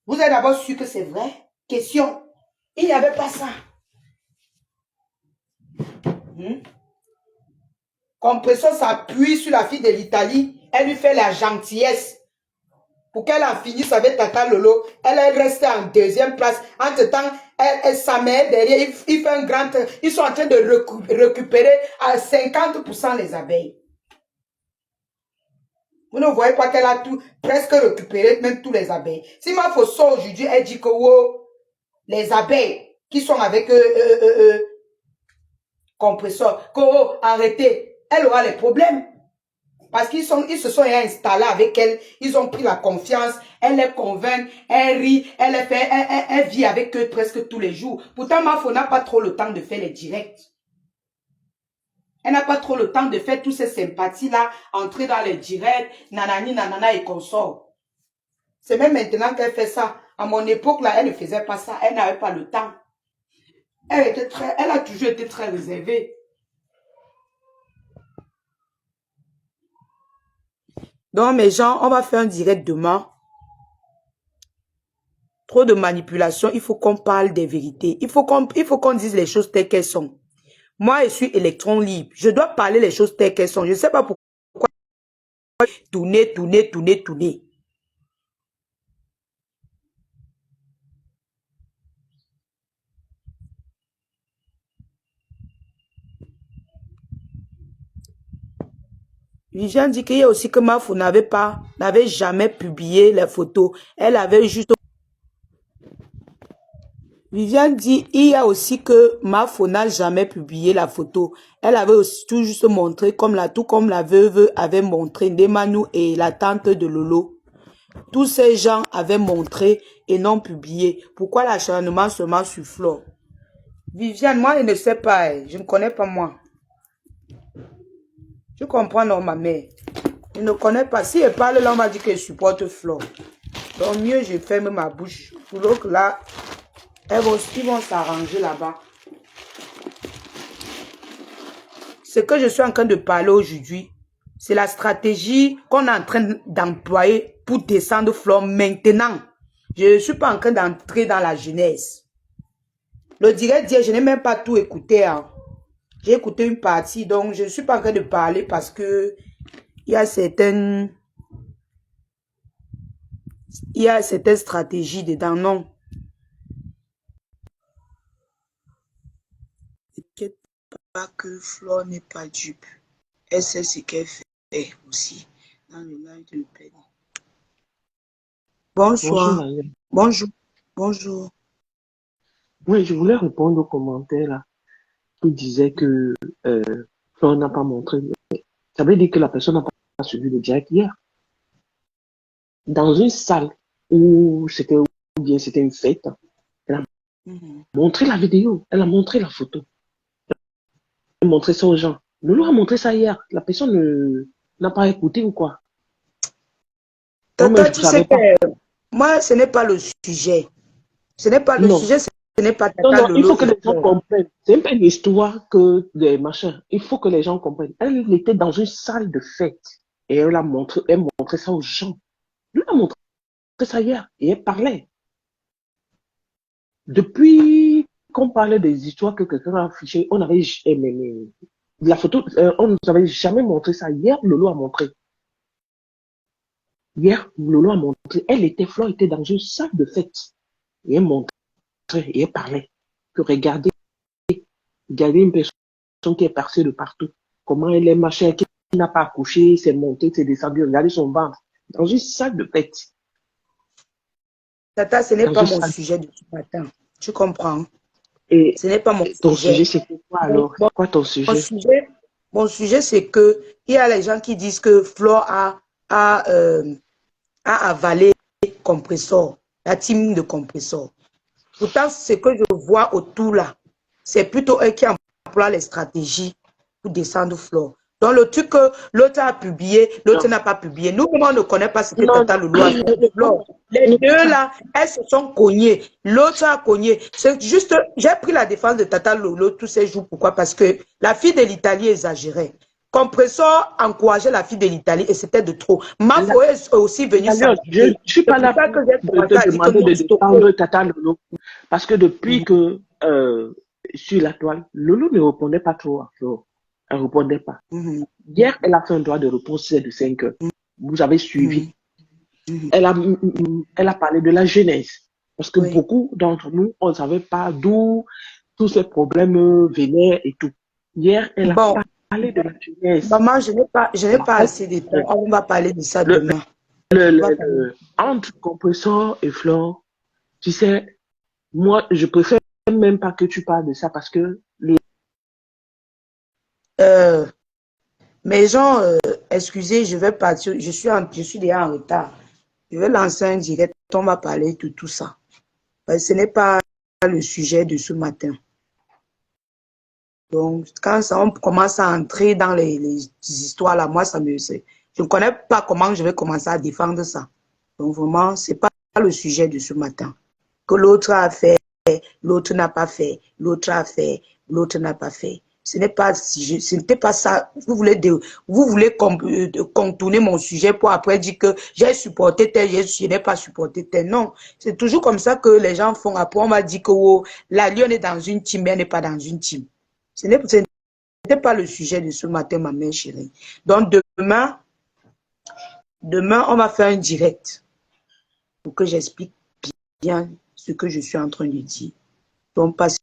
Vous êtes d'abord sûr que c'est vrai? Question. Il n'y avait pas ça. Compresseur s'appuie sur la fille de l'Italie. Elle lui fait la gentillesse. Pour qu'elle en finisse avec Tata Lolo, elle est restée en deuxième place. Entre-temps, sa mère derrière, il fait un grand... Ils sont en train de récupérer à 50% les abeilles. Vous ne voyez pas qu'elle a tout, presque récupéré, même tous les abeilles. Si ma fausse aujourd'hui, elle dit que les abeilles qui sont avec compresseur, arrêtez, elle aura les problèmes. Parce qu'ils se sont installés avec elle, ils ont pris la confiance, elle les convainc, elle rit, elle vit avec eux presque tous les jours. Pourtant, Mafo n'a pas trop le temps de faire les directs. Elle n'a pas trop le temps de faire toutes ces sympathies-là, entrer dans les directs, nanani, nanana et consort. C'est même maintenant qu'elle fait ça. À mon époque, là, elle ne faisait pas ça, elle n'avait pas le temps. Elle a toujours été très réservée. Donc, mes gens, on va faire un direct demain. Trop de manipulation, il faut qu'on parle des vérités. Il faut qu'on dise les choses telles qu'elles sont. Moi, je suis électron libre. Je dois parler les choses telles qu'elles sont. Je ne sais pas pourquoi tourner. Viviane dit qu'il y a aussi que Mafo n'avait jamais publié les photos. Elle avait juste... Viviane dit, il y a aussi que Mafo n'a jamais publié la photo. Elle avait aussi tout juste montré, tout comme la veuve avait montré Ndemanou et la tante de Lolo. Tous ces gens avaient montré et non publié. Pourquoi l'acharnement seulement sur Flore? Viviane, moi, je ne sais pas. Je ne connais pas moi. Je comprends non, ma mère. Je ne connais pas. Si elle parle là, on m'a dit qu'elle supporte Flore. Donc mieux, je ferme ma bouche. Pour l'autre là, ils vont s'arranger là-bas. Ce que je suis en train de parler aujourd'hui, c'est la stratégie qu'on est en train d'employer pour descendre Flore maintenant. Je ne suis pas en train d'entrer dans la jeunesse. Le direct d'hier, je n'ai même pas tout écouté. Hein. J'ai écouté une partie, donc je ne suis pas en train de parler parce que il y a certaines stratégies dedans, non. T'inquiète pas que Flore n'est pas dupe. Elle sait ce qu'elle fait aussi dans le live de Penny. Bonsoir. Bonjour. Bonjour. Oui, je voulais répondre aux commentaires là qui disaient que Flore n'a pas montré. Ça veut dire que la personne n'a pas suivi le direct hier. Dans une salle où c'était une fête, elle a montré la vidéo, elle a montré la photo. montrer ça aux gens. Lolo a montré ça hier. La personne n'a pas écouté ou quoi? Moi-même, Tata, je ne tu sais savais que pas. moi, ce n'est pas le sujet. Ce n'est pas le Non. sujet, ce n'est pas Non, Tata non, il Lolo faut que et les gens Fleur. comprennent. C'est un peu une histoire que des machins. Il faut que les gens comprennent. Elle était dans une salle de fête et elle montrait ça aux gens. Elle a montré ça hier et elle parlait. Depuis qu'on parlait des histoires que quelqu'un a affichées, on avait la photo, on ne nous avait jamais montré ça. Hier, Lolo a montré. Hier, Lolo a montré. Flore était dans une salle de fête et elle montrait et elle parlait. Que regardez une personne qui est passée de partout. Comment elle est machin, qui n'a pas accouché, s'est montée, s'est descendue, regardez son ventre. Dans une salle de fête. Tata, ce n'est Dans pas une mon salle. sujet de ce matin. Tu comprends? Et Ce n'est pas mon ton sujet. sujet, c'est quoi Bon, alors? C'est quoi ton Mon sujet? sujet, mon sujet, c'est que il y a les gens qui disent que Flore a, a avalé Compressor, la team de Compressor. Pourtant, ce que je vois autour là, c'est plutôt eux qui emploient les stratégies pour descendre Flore. Donc, le truc que l'autre a publié, l'autre Non, n'a pas publié. Nous, on ne connaît pas ce que non, Tata Loulou a fait avec Flore. Les ne pas deux ça. là, elles se sont cognées. L'autre a cogné. C'est juste, j'ai pris la défense de Tata Loulou tous ces jours. Pourquoi? Parce que la fille de l'Italie exagérait. Compressor encourageait la fille de l'Italie et c'était de trop. Mafo est aussi venu D'ailleurs, je ne s'ajouter. suis C'est pas pour là ça que pour j'ai te commencé à dire que demander non, de stoppez. défendre Tata Lolo. Parce que depuis que sur la toile, Lolo ne répondait pas trop à Flo. Elle ne répondait pas. Mhm, Hier, elle a fait un droit de réponse, c'est de 5 heures. Vous avez suivi. mhm, mhm. Elle a parlé de la jeunesse. Parce que Oui. beaucoup d'entre nous, on ne savait pas d'où tous ces problèmes venaient et tout. Hier, elle a Bon, parlé de la jeunesse. maman, je n'ai pas Elle- assez de temps. On va parler de ça le, demain. le, On va le, parler. entre compresseur et Flore, tu sais, moi, je préfère même pas que tu parles de ça parce que Euh, mais gens, excusez, je vais partir. Je suis déjà en retard. Je vais lancer un direct. On va parler de tout ça. Ce n'est pas le sujet de ce matin. Donc, quand on commence à entrer dans les histoires là, moi, je ne connais pas comment je vais commencer à défendre ça. Donc, vraiment, ce n'est pas le sujet de ce matin. Que l'autre a fait, l'autre n'a pas fait, l'autre a fait, l'autre n'a pas fait. Ce n'était pas ça. Vous voulez contourner mon sujet pour après dire que j'ai supporté tel, je n'ai pas supporté tel. Non, c'est toujours comme ça que les gens font. Après, on va dire que oh, la lionne est dans une team, mais elle n'est pas dans une team. Ce n'était pas le sujet de ce matin, ma mère chérie. Donc, demain, on va faire un direct pour que j'explique bien ce que je suis en train de dire. Donc, passez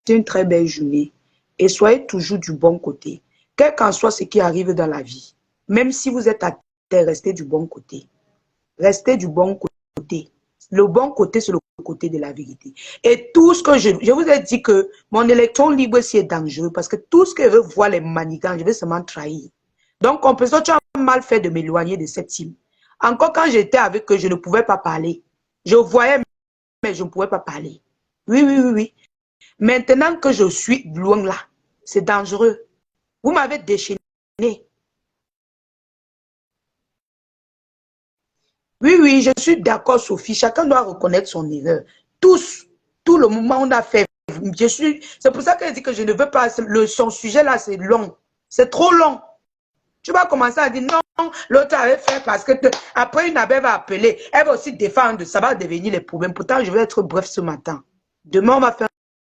une très belle journée et soyez toujours du bon côté. Quel qu'en soit ce qui arrive dans la vie, même si vous êtes à terre, restez du bon côté. Restez du bon côté. Le bon côté, c'est le côté de la vérité. Et tout ce que je vous ai dit que mon électron libre, c'est dangereux parce que tout ce que je veux voir les manigances, je vais seulement trahir. Donc, on peut tu as mal fait de m'éloigner de cette team. Encore quand j'étais avec eux, je ne pouvais pas parler. Je voyais, mais je ne pouvais pas parler. Oui, oui, oui, oui. Maintenant que je suis loin là, c'est dangereux. Vous m'avez déchaîné. Oui, oui, je suis d'accord, Sophie. Chacun doit reconnaître son erreur. Tous, tout le moment, on a fait. C'est pour ça qu'elle dit que je ne veux pas. Son sujet là, c'est long. C'est trop long. Tu vas commencer à dire non, l'autre avait fait parce que après une abeille va appeler. Elle va aussi défendre. Ça va devenir les problèmes. Pourtant, je vais être bref ce matin. Demain, on va faire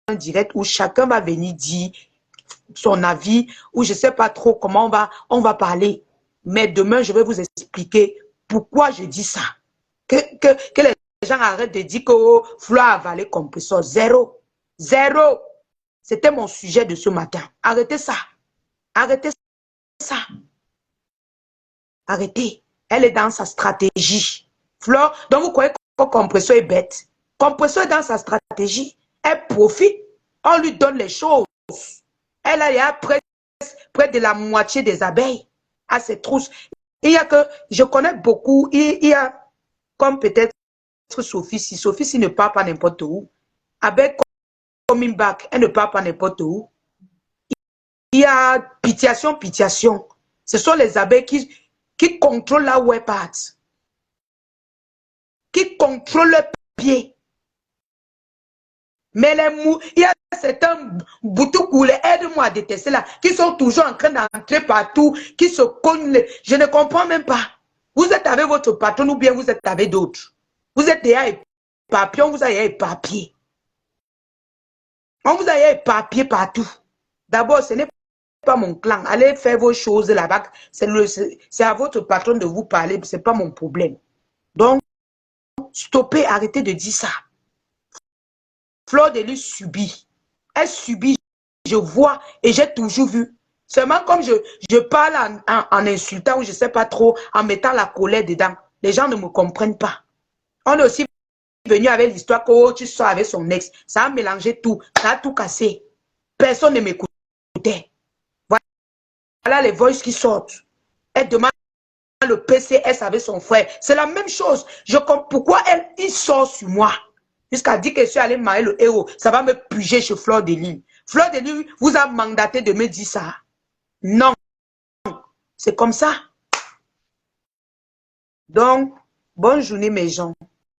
un direct où chacun va venir dire son avis, ou je ne sais pas trop comment on va parler. Mais demain, je vais vous expliquer pourquoi je dis ça. Que les gens arrêtent de dire que oh, Flo a avalé compresseur. Zéro. Zéro. C'était mon sujet de ce matin. Arrêtez ça. Arrêtez ça. Arrêtez. Elle est dans sa stratégie. Flore, donc vous croyez que compresseur est bête. Compresseur est dans sa stratégie. Elle profite. On lui donne les choses. Elle a près de la moitié des abeilles à ses trousses. Il y a que, je connais beaucoup, il y a, comme peut-être Sophie, si ne part pas n'importe où, avec coming back, elle ne part pas n'importe où. Il y a pitiation, pitiation. Ce sont les abeilles qui contrôlent la web art. Qui contrôlent le pied. Mais il y a certains boutous, aide-moi à détester là, qui sont toujours en train d'entrer partout, qui se cognent. Je ne comprends même pas. Vous êtes avec votre patron ou bien vous êtes avec d'autres. Vous êtes déjà éparpillé, on vous a éparpillé. On vous a éparpillé partout. D'abord, ce n'est pas mon clan. Allez faire vos choses là-bas. C'est à votre patron de vous parler. Ce n'est pas mon problème. Donc, stoppez, arrêtez de dire ça. Fleur de Lys subit. Elle subit, je vois et j'ai toujours vu. Seulement comme je parle en insultant ou je ne sais pas trop, en mettant la colère dedans, les gens ne me comprennent pas. On est aussi venu avec l'histoire que oh, tu sors avec son ex. Ça a mélangé tout, ça a tout cassé. Personne ne m'écoutait. Voilà les voices qui sortent. Elle demande le PCS avec son frère. C'est la même chose. Je comprends pourquoi il sort sur moi. Jusqu'à dire que je suis allé marier le héros. Ça va me puger chez Fleur de Lys. Fleur de Lys vous a mandaté de me dire ça. Non. C'est comme ça. Donc, bonne journée mes gens.